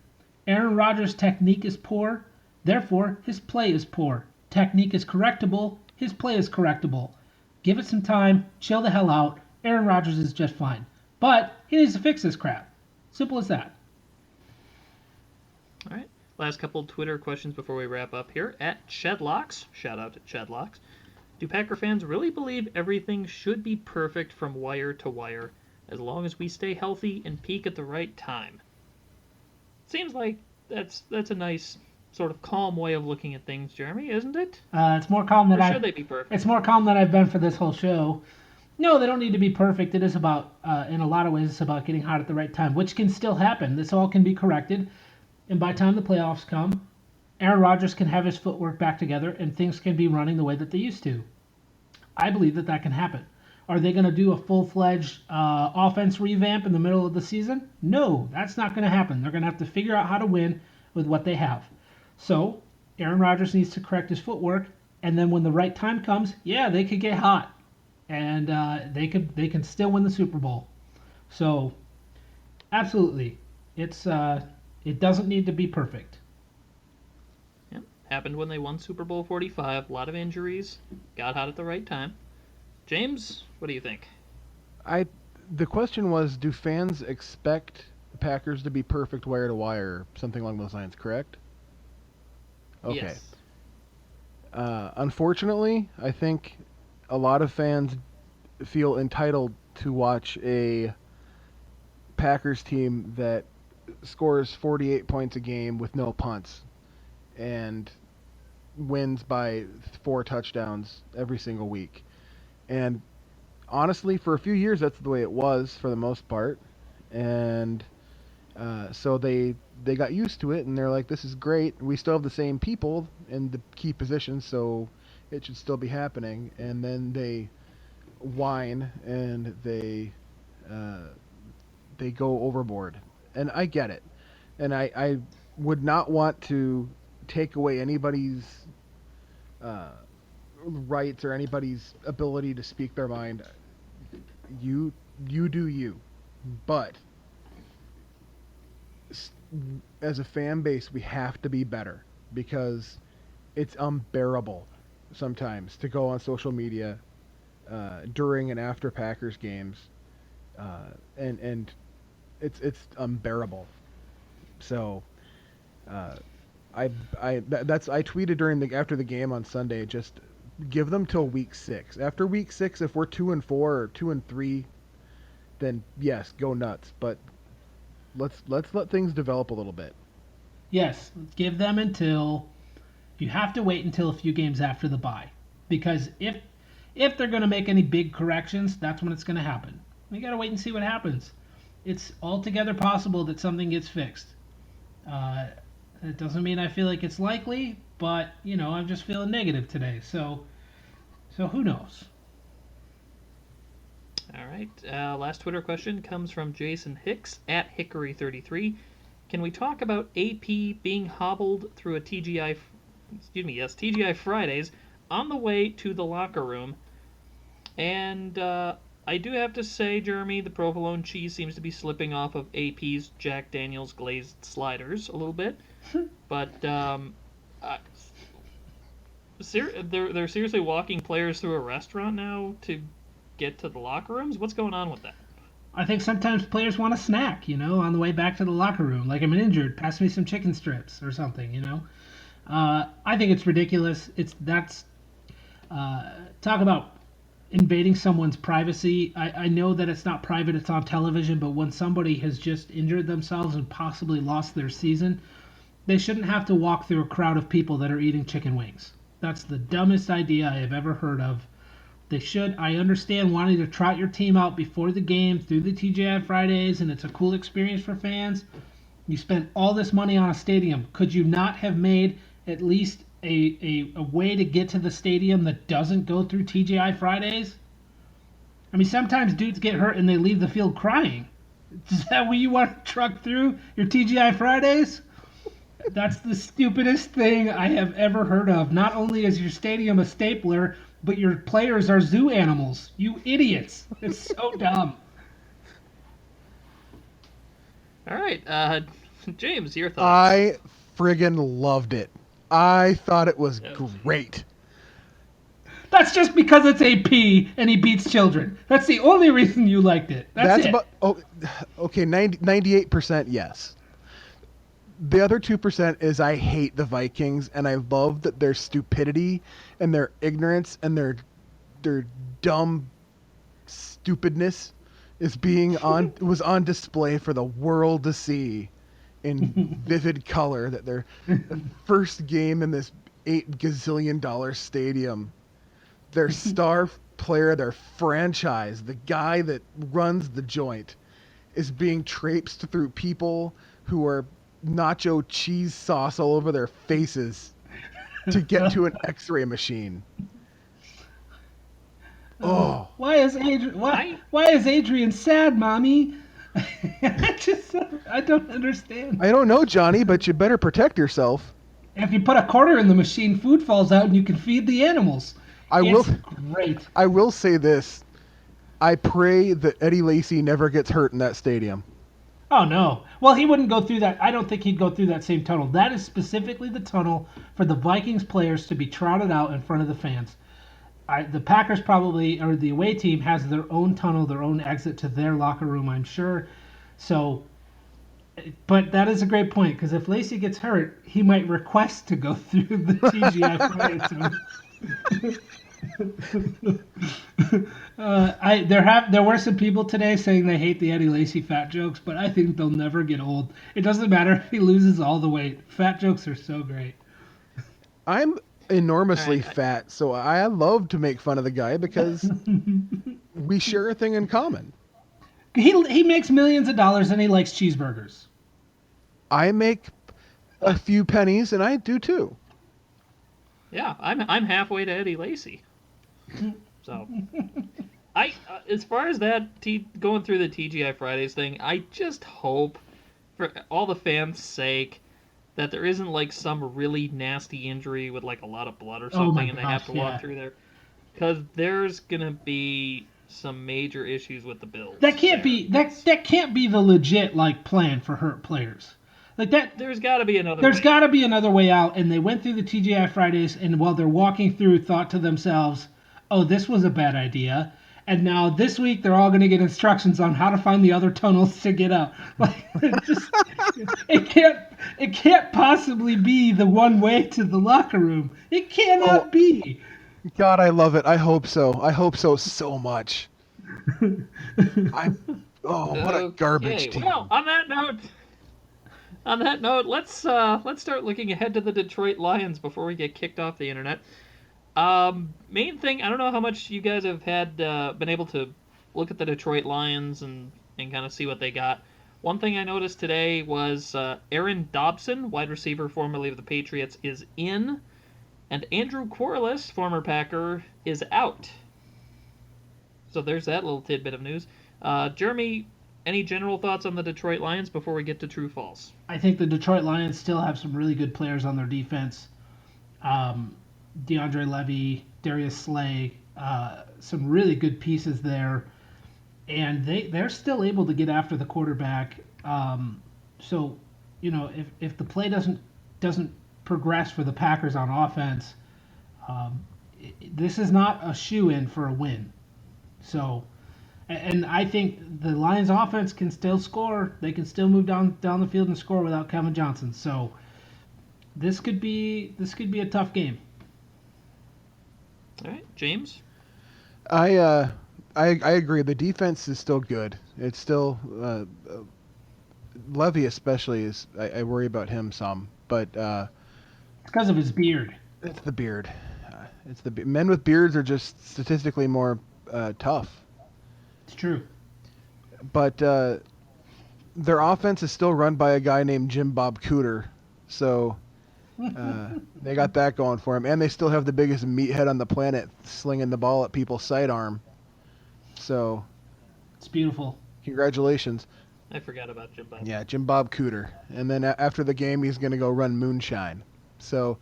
Aaron Rodgers' technique is poor, therefore his play is poor. Technique is correctable, his play is correctable. Give it some time, chill the hell out. Aaron Rodgers is just fine. But he needs to fix this crap. Simple as that. All right. Last couple Twitter questions before we wrap up here. At Chedlocks, shout out to Chedlocks. Do Packer fans really believe everything should be perfect from wire to wire as long as we stay healthy and peak at the right time? Seems like that's a nice sort of calm way of looking at things, Jeremy, isn't it? It's more calm than should they be perfect? It's more calm than I've been for this whole show. No, they don't need to be perfect. It is about, in a lot of ways, it's about getting hot at the right time, which can still happen. This all can be corrected. And by the time the playoffs come, Aaron Rodgers can have his footwork back together and things can be running the way that they used to. I believe that can happen. Are they going to do a full-fledged offense revamp in the middle of the season? No, that's not going to happen. They're going to have to figure out how to win with what they have. So Aaron Rodgers needs to correct his footwork, and then when the right time comes, they could get hot, and they can still win the Super Bowl. So absolutely, it doesn't need to be perfect. Yeah, happened when they won Super Bowl 45. A lot of injuries, got hot at the right time. James, what do you think? The question was, do fans expect the Packers to be perfect wire to wire, something along those lines, correct? Okay. Yes. Unfortunately, I think a lot of fans feel entitled to watch a Packers team that scores 48 points a game with no punts and wins by 4 touchdowns every single week. And honestly, for a few years, that's the way it was for the most part. And so they got used to it, and they're like, this is great. We still have the same people in the key positions, so it should still be happening. And then they whine, and they go overboard. And I get it. And I would not want to take away anybody's rights or anybody's ability to speak their mind. You do you, but as a fan base, we have to be better because it's unbearable sometimes to go on social media during and after Packers games, and it's unbearable. So, I tweeted after the game on Sunday, just give them till week 6. After week 6, if we're 2-4 or 2-3, then yes, go nuts. But let's let things develop a little bit. Yes, give them until you have to wait until a few games after the bye, because if they're going to make any big corrections, that's when it's going to happen. We got to wait and see what happens. It's altogether possible that something gets fixed. It doesn't mean I feel like it's likely, but I'm just feeling negative today. So who knows? All right. Last Twitter question comes from Jason Hicks at Hickory33. Can we talk about AP being hobbled through a TGI Fridays on the way to the locker room? And I do have to say, Jeremy, the provolone cheese seems to be slipping off of AP's Jack Daniels glazed sliders a little bit. But they're seriously walking players through a restaurant now to get to the locker rooms? What's going on with that? I think sometimes players want a snack, on the way back to the locker room. Like, I'm injured, pass me some chicken strips or something, I think it's ridiculous. Talk about invading someone's privacy. I know that it's not private, it's on television, but when somebody has just injured themselves and possibly lost their season, they shouldn't have to walk through a crowd of people that are eating chicken wings. That's the dumbest idea I have ever heard of. They should. I understand wanting to trot your team out before the game through the TGI Fridays, and it's a cool experience for fans. You spent all this money on a stadium. Could you not have made at least a way to get to the stadium that doesn't go through TGI Fridays? I mean, sometimes dudes get hurt and they leave the field crying. Is that what you want to truck through your TGI Fridays? That's the stupidest thing I have ever heard of. Not only is your stadium a stapler, but your players are zoo animals. You idiots. It's so dumb. All right. James, your thoughts? I friggin' loved it. I thought it was great. That's just because it's AP and he beats children. That's the only reason you liked it. That's it. Okay, 98% yes. The other 2% is I hate the Vikings, and I love that their stupidity and their ignorance and their dumb stupidness was on display for the world to see in vivid color. That their first game in this $8 gazillion stadium, their star player, their franchise, the guy that runs the joint, is being traipsed through people who are nacho cheese sauce all over their faces to get to an X-ray machine. Oh, why is Adrian sad, Mommy? I don't understand. I don't know, Johnny, but you better protect yourself. If you put a quarter in the machine, food falls out and you can feed the animals. Great. I will say this. I pray that Eddie Lacy never gets hurt in that stadium. Oh, no. Well, he wouldn't go through that. I don't think he'd go through that same tunnel. That is specifically the tunnel for the Vikings players to be trotted out in front of the fans. The Packers probably, or the away team, has their own tunnel, their own exit to their locker room, I'm sure. So, but that is a great point, because if Lacy gets hurt, he might request to go through the TGI Fridays. There were some people today saying they hate the Eddie Lacy fat jokes, but I think they'll never get old. It doesn't matter if he loses all the weight. Fat jokes are so great. I'm enormously fat, so I love to make fun of the guy because we share a thing in common. He makes millions of dollars and he likes cheeseburgers. I make a few pennies and I do too. Yeah, I'm halfway to Eddie Lacy. So, as far as that going through the TGI Fridays thing, I just hope, for all the fans' sake, that there isn't like some really nasty injury with like a lot of blood or Oh my something, and they have gosh, to walk yeah. through there, because there's gonna be some major issues with the Bills. That can't there. be that can't be the legit like plan for hurt players. Like that. There's got to be another. There's way. got to be another way out, and they went through the TGI Fridays, and while they're walking through, thought to themselves, "Oh, this was a bad idea." And now this week, they're all going to get instructions on how to find the other tunnels to get out. Like, it can't possibly be the one way to the locker room. It cannot be. God, I love it. I hope so. I hope so much. What a garbage team. Well, on that note, let's start looking ahead to the Detroit Lions before we get kicked off the internet. Main thing, I don't know how much you guys have been able to look at the Detroit Lions and kind of see what they got. One thing I noticed today was Aaron Dobson, wide receiver formerly of the Patriots, is in, and Andrew Quarles, former Packer, is out. So there's that little tidbit of news. Jeremy, any general thoughts on the Detroit Lions before we get to true false? I think the Detroit Lions still have some really good players on their defense. DeAndre Levy, Darius Slay, some really good pieces there. And they're still able to get after the quarterback. So, if the play doesn't progress for the Packers on offense, this is not a shoe-in for a win. So, and I think the Lions offense can still score. They can still move down the field and score without Kevin Johnson. So this could be a tough game. All right, James? I agree. The defense is still good. It's still Levy especially is. I worry about him some, but it's because of his beard. It's the beard. Men with beards are just statistically more tough. It's true. But their offense is still run by a guy named Jim Bob Cooter, so they got that going for him. And they still have the biggest meathead on the planet slinging the ball at people's sidearm. So it's beautiful. Congratulations. I forgot about Jim Bob. Yeah, Jim Bob Cooter. And then after the game, he's going to go run moonshine. So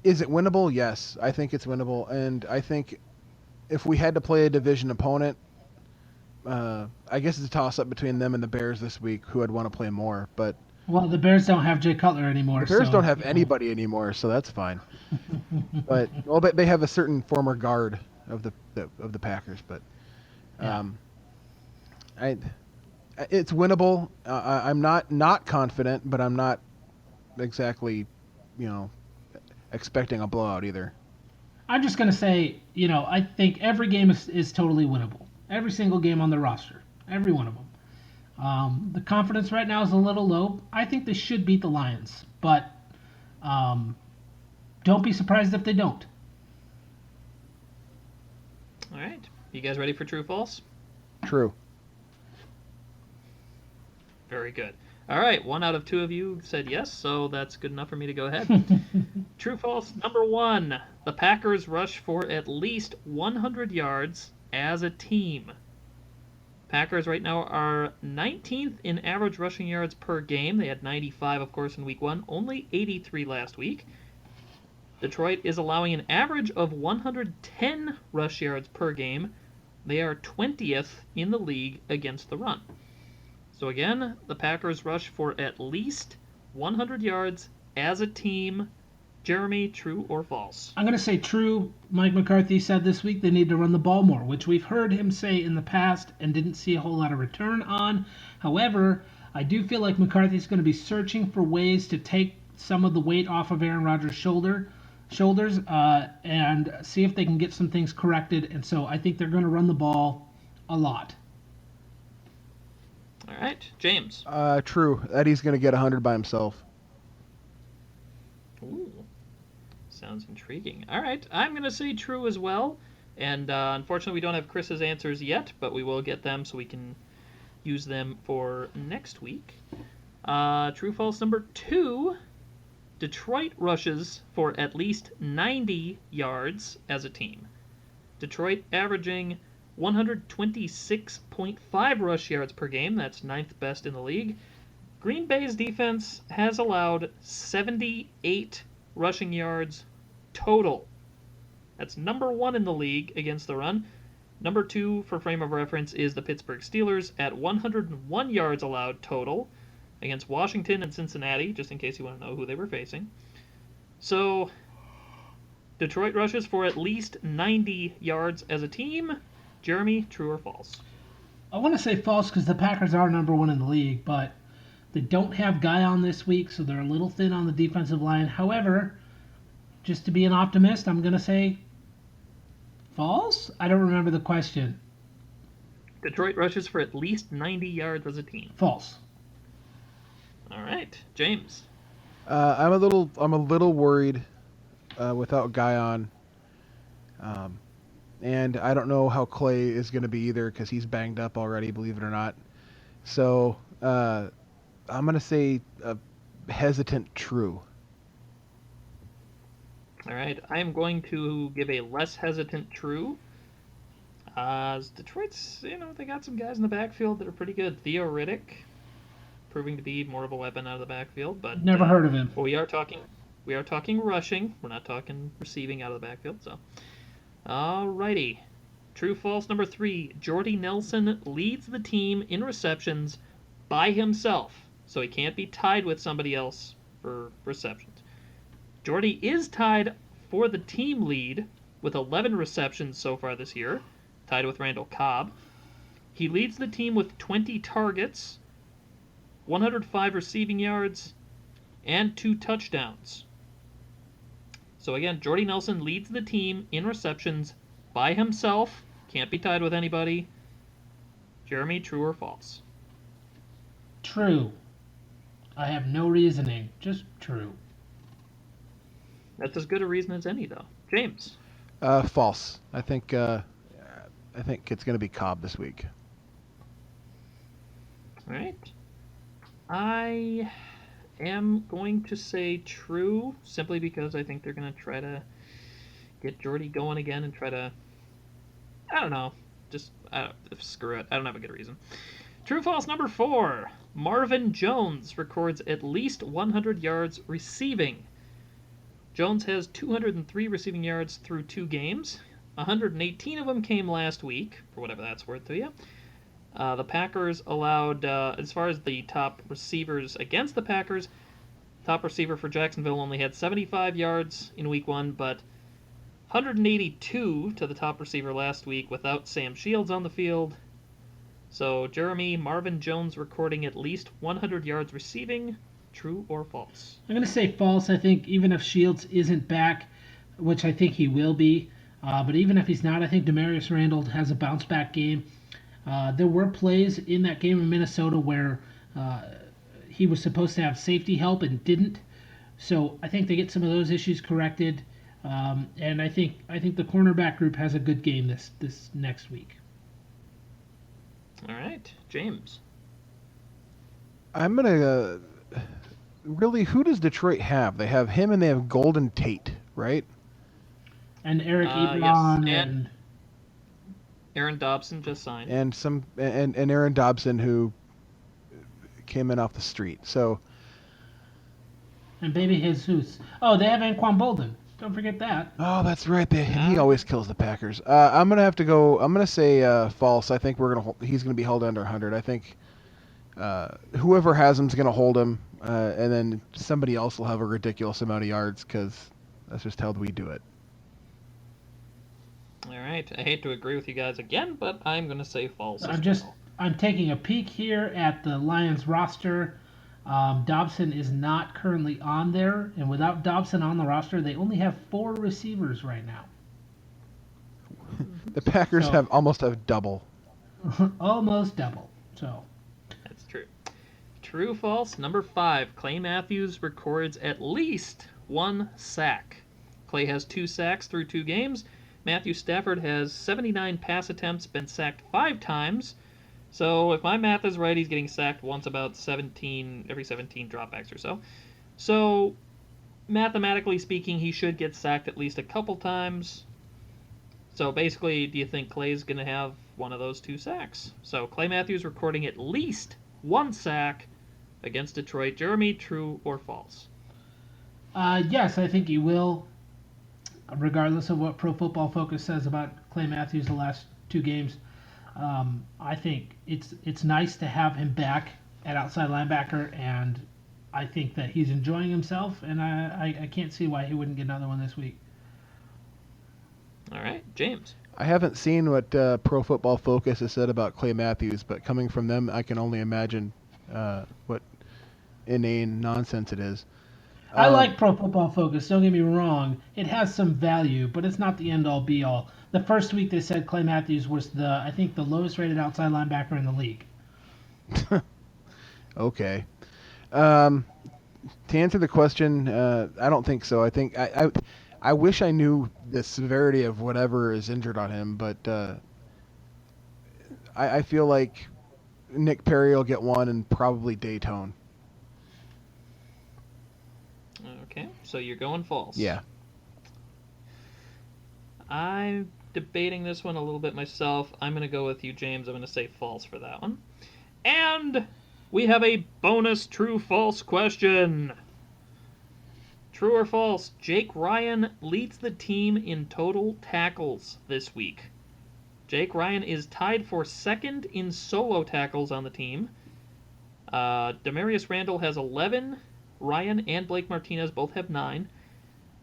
is it winnable? Yes, I think it's winnable. And I think if we had to play a division opponent, I guess it's a toss-up between them and the Bears this week, who I'd want to play more. But well, the Bears don't have Jay Cutler anymore. The Bears don't have anybody anymore, so that's fine. But they have a certain former guard of the Packers. But it's winnable. I'm not confident, but I'm not exactly, expecting a blowout either. I'm just going to say, I think every game is totally winnable. Every single game on the roster. Every one of them. The confidence right now is a little low. I think they should beat the Lions, but don't be surprised if they don't. All right. You guys ready for true false? True. Very good. All right, 1 out of 2 of you said yes, so that's good enough for me to go ahead. True false number 1. The Packers rush for at least 100 yards as a team. Packers right now are 19th in average rushing yards per game. They had 95, of course, in week 1, only 83 last week. Detroit is allowing an average of 110 rush yards per game. They are 20th in the league against the run. So again, the Packers rush for at least 100 yards as a team. Jeremy, true or false? I'm going to say true. Mike McCarthy said this week they need to run the ball more, which we've heard him say in the past and didn't see a whole lot of return on. However, I do feel like McCarthy's going to be searching for ways to take some of the weight off of Aaron Rodgers' shoulders and see if they can get some things corrected. And so I think they're going to run the ball a lot. All right, James. True. Eddie's going to get 100 by himself. Ooh, sounds intriguing. All right, I'm going to say true as well. And unfortunately, we don't have Chris's answers yet, but we will get them so we can use them for next week. True false number 2. Detroit rushes for at least 90 yards as a team. Detroit averaging 126.5 rush yards per game. That's 9th best in the league. Green Bay's defense has allowed 78 rushing yards total. That's number 1 in the league against the run. Number 2, for frame of reference, is the Pittsburgh Steelers at 101 yards allowed total against Washington and Cincinnati, just in case you want to know who they were facing. So, Detroit rushes for at least 90 yards as a team. Jeremy, true or false? I want to say false because the Packers are number 1 in the league, but they don't have Guy on this week, so they're a little thin on the defensive line. However, just to be an optimist, I'm going to say false? I don't remember the question. Detroit rushes for at least 90 yards as a team. False. All right, James. I'm a little worried without Guy on, and I don't know how Clay is going to be either because he's banged up already, believe it or not. So I'm going to say hesitant true. All right, I am going to give a less hesitant true. Detroit's, they got some guys in the backfield that are pretty good. Theo Riddick, proving to be more of a weapon out of the backfield, but never heard of him. Well, we are talking rushing. We're not talking receiving out of the backfield. So, alrighty, true false number 3. Jordy Nelson leads the team in receptions by himself, so he can't be tied with somebody else for receptions. Jordy is tied for the team lead with 11 receptions so far this year, tied with Randall Cobb. He leads the team with 20 targets, 105 receiving yards, and 2 touchdowns. So again, Jordy Nelson leads the team in receptions by himself, can't be tied with anybody. Jeremy, true or false? True. I have no reasoning, just true. That's as good a reason as any, though. James? False. I think it's going to be Cobb this week. All right. I am going to say true, simply because I think they're going to try to get Jordy going again and try to, I don't know, screw it. I don't have a good reason. True false number 4. Marvin Jones records at least 100 yards receiving. Jones has 203 receiving yards through 2 games. 118 of them came last week, for whatever that's worth to you. The Packers allowed, as far as the top receivers against the Packers, top receiver for Jacksonville only had 75 yards in week 1, but 182 to the top receiver last week without Sam Shields on the field. So, Jeremy, Marvin Jones recording at least 100 yards receiving. True or false? I'm going to say false. I think even if Shields isn't back, which I think he will be, but even if he's not, I think Demarius Randall has a bounce-back game. There were plays in that game in Minnesota where he was supposed to have safety help and didn't. So I think they get some of those issues corrected. And I think the cornerback group has a good game this next week. All right, James. I'm going to... Really, who does Detroit have? They have him and they have Golden Tate, right? And Eric Ebron yes. And Aaron Dobson just signed. And Aaron Dobson, who came in off the street. So. And Baby Jesus. Oh, they have Anquan Bolden. Don't forget that. Oh, that's right. He always kills the Packers. I'm gonna have to go. I'm gonna say false. I think he's gonna be held under 100. I think whoever has him is gonna hold him. And then somebody else will have a ridiculous amount of yards because that's just how we do it. All right. I hate to agree with you guys again, but I'm going to say false. I'm taking a peek here at the Lions roster. Dobson is not currently on there, and without Dobson on the roster, they only have 4 receivers right now. The Packers almost have double. Almost double. So. That's true. True false number 5. Clay Matthews records at least 1 sack. Clay has 2 sacks through 2 games. Matthew Stafford has 79 pass attempts, been sacked 5 times. So if my math is right, he's getting sacked once about every 17 dropbacks or so. So mathematically speaking, he should get sacked at least a couple times. So basically, do you think Clay's going to have one of those 2 sacks? So Clay Matthews recording at least 1 sack against Detroit. Jeremy, true or false? Yes, I think he will. Regardless of what Pro Football Focus says about Clay Matthews the last 2 games, I think it's nice to have him back at outside linebacker, and I think that he's enjoying himself, and I can't see why he wouldn't get another one this week. All right, James. I haven't seen what Pro Football Focus has said about Clay Matthews, but coming from them, I can only imagine what inane nonsense it is. I like Pro Football Focus, don't get me wrong. It has some value, but it's not the end-all, be-all. The first week they said Clay Matthews was I think the lowest rated outside linebacker in the league. Okay. To answer the question, I don't think so. I think I wish I knew the severity of whatever is injured on him, but I feel like Nick Perry will get one and probably Daytone. Okay, so you're going false. Yeah. I'm debating this one a little bit myself. I'm going to go with you, James. I'm going to say false for that one. And we have a bonus true-false question. True or false, Jake Ryan leads the team in total tackles this week. Jake Ryan is tied for second in solo tackles on the team. Demarius Randall has 11. Ryan and Blake Martinez both have 9.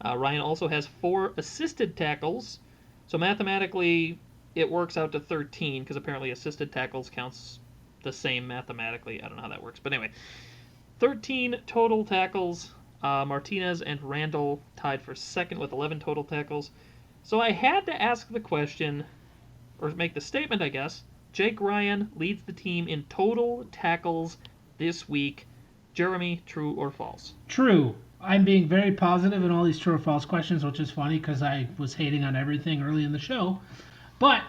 Ryan also has 4 assisted tackles. So mathematically, it works out to 13, because apparently assisted tackles counts the same mathematically. I don't know how that works. But anyway, 13 total tackles. Martinez and Randall tied for second with 11 total tackles. So I had to ask the question, or make the statement, I guess. Jake Ryan leads the team in total tackles this week. Jeremy, true or false? True. I'm being very positive in all these true or false questions, which is funny because I was hating on everything early in the show. But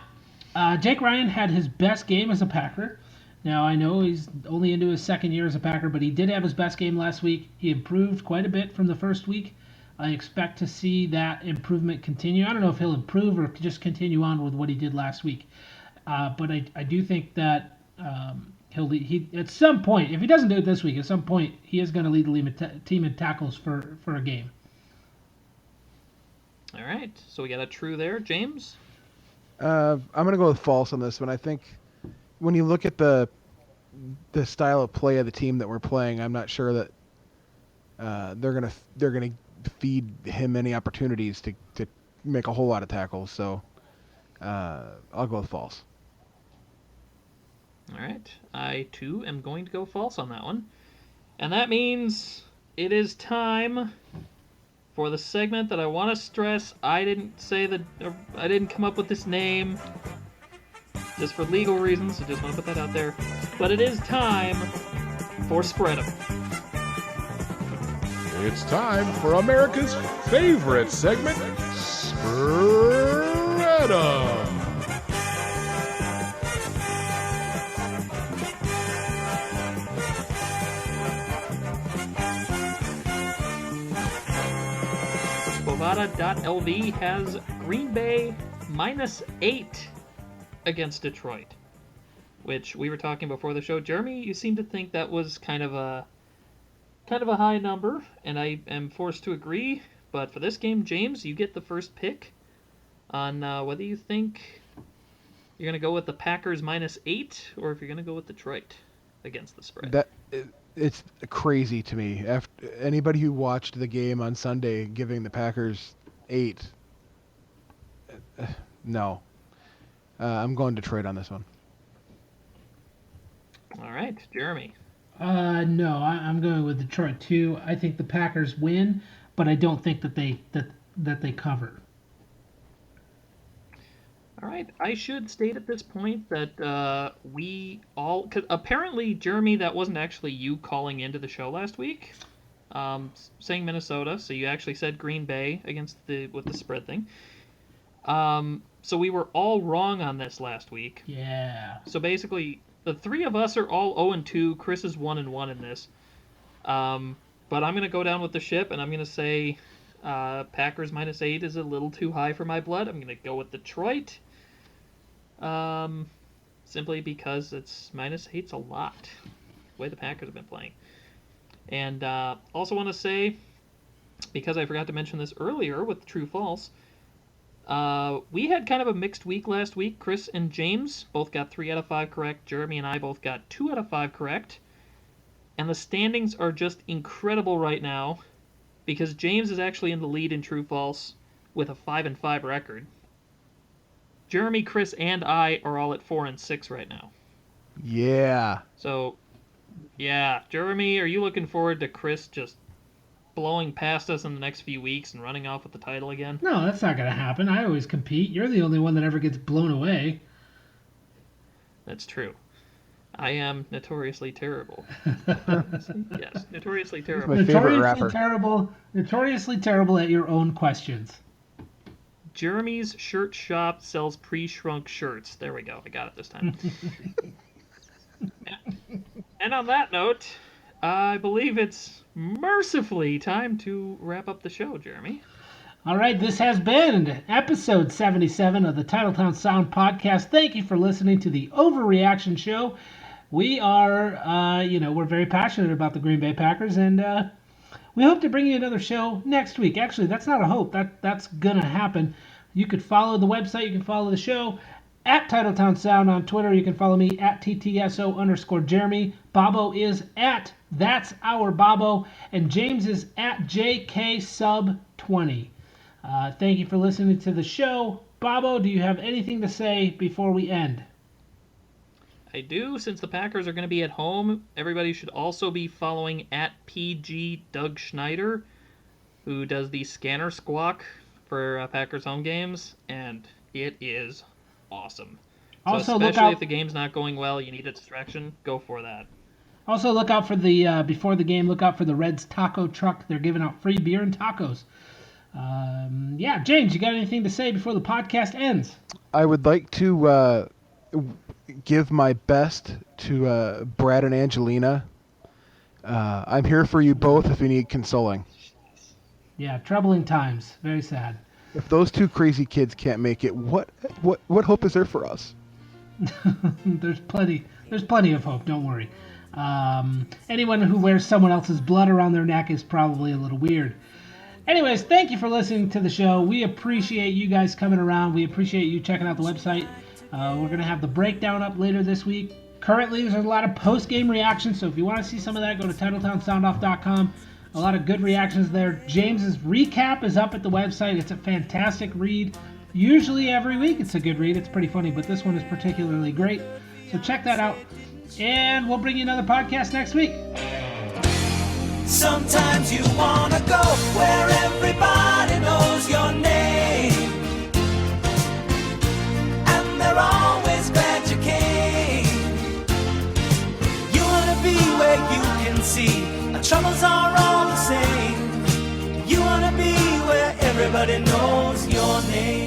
Jake Ryan had his best game as a Packer. Now, I know he's only into his second year as a Packer, but he did have his best game last week. He improved quite a bit from the first week. I expect to see that improvement continue. I don't know if he'll improve or just continue on with what he did last week. But I do think that he at some point, if he doesn't do it this week, at some point he is going to lead the team in tackles for a game. All right, so we got a true there. James? I'm going to go with false on this one. I think when you look at the style of play of the team that we're playing, I'm not sure that they're gonna feed him any opportunities to make a whole lot of tackles. So I'll go with false. All right, I too am going to go false on that one. And that means it is time for the segment that I want to stress. I didn't come up with this name just for legal reasons. I just want to put that out there. But it is time for Spread 'em. It's time for America's favorite segment, Spread 'em. Bovada.lv has Green Bay -8 against Detroit, which we were talking before the show. Jeremy, you seem to think that was kind of a high number, and I am forced to agree. But for this game, James, you get the first pick on whether you think you're going to go with the Packers -8 or if you're going to go with Detroit against the spread. It's crazy to me. After anybody who watched the game on Sunday giving the Packers 8, no. I'm going Detroit on this one. All right, Jeremy. No, I'm going with Detroit too. I think the Packers win, but I don't think that they cover. All right, I should state at this point that we all... Cause apparently, Jeremy, that wasn't actually you calling into the show last week, saying Minnesota, so you actually said Green Bay with the spread thing. So we were all wrong on this last week. Yeah. So basically, the three of us are all 0-2. Chris is 1-1 in this. But I'm going to go down with the ship, and I'm going to say Packers -8 is a little too high for my blood. I'm going to go with Detroit. Simply because it's -8's a lot. The way the Packers have been playing. And also want to say, because I forgot to mention this earlier with True False, we had kind of a mixed week last week. Chris and James both got 3 out of 5 correct. Jeremy and I both got 2 out of 5 correct. And the standings are just incredible right now, because James is actually in the lead in True False with a 5-5 record. Jeremy, Chris, and I are all at 4-6 right now. Yeah. So, yeah, Jeremy, are you looking forward to Chris just blowing past us in the next few weeks and running off with the title again? No, that's not going to happen. I always compete. You're the only one that ever gets blown away. That's true. I am notoriously terrible. Yes, notoriously terrible. My favorite rapper. Notoriously terrible at your own questions. Jeremy's shirt shop sells pre-shrunk shirts. There we go. I got it this time. And on that note, I believe it's mercifully time to wrap up the show, Jeremy. All right, this has been episode 77 of the Titletown Sound podcast. Thank you for listening to the Overreaction show. We are, we're very passionate about the Green Bay Packers, and we hope to bring you another show next week. Actually, that's not a hope. That's going to happen. You could follow the website. You can follow the show at Titletown Sound on Twitter. You can follow me at TTSO_Jeremy. Bobbo is at That's Our Bobbo. And James is at JKSub20. Thank you for listening to the show. Bobbo, do you have anything to say before we end? I do. Since the Packers are going to be at home, everybody should also be following at PG Doug Schneider, who does the scanner squawk for Packers home games, and it is awesome. Also, especially if the game's not going well, you need a distraction, go for that. Also, look out for the before the game. Look out for the Reds taco truck. They're giving out free beer and tacos. James, you got anything to say before the podcast ends? I would like to give my best to Brad and Angelina. I'm here for you both if you need consoling. Yeah, troubling times. Very sad. If those two crazy kids can't make it, what hope is there for us? There's plenty of hope. Don't worry. Anyone who wears someone else's blood around their neck is probably a little weird. Anyways, thank you for listening to the show. We appreciate you guys coming around. We appreciate you checking out the website. We're going to have the breakdown up later this week. Currently, there's a lot of post-game reactions, so if you want to see some of that, go to TitletownSoundoff.com. A lot of good reactions there. James's recap is up at the website. It's a fantastic read. Usually every week it's a good read. It's pretty funny, but this one is particularly great. So check that out. And we'll bring you another podcast next week. Sometimes you wanna go where everybody knows your name, and they're always glad you came. You wanna be where you can see our troubles are all the same. You wanna be where everybody knows your name.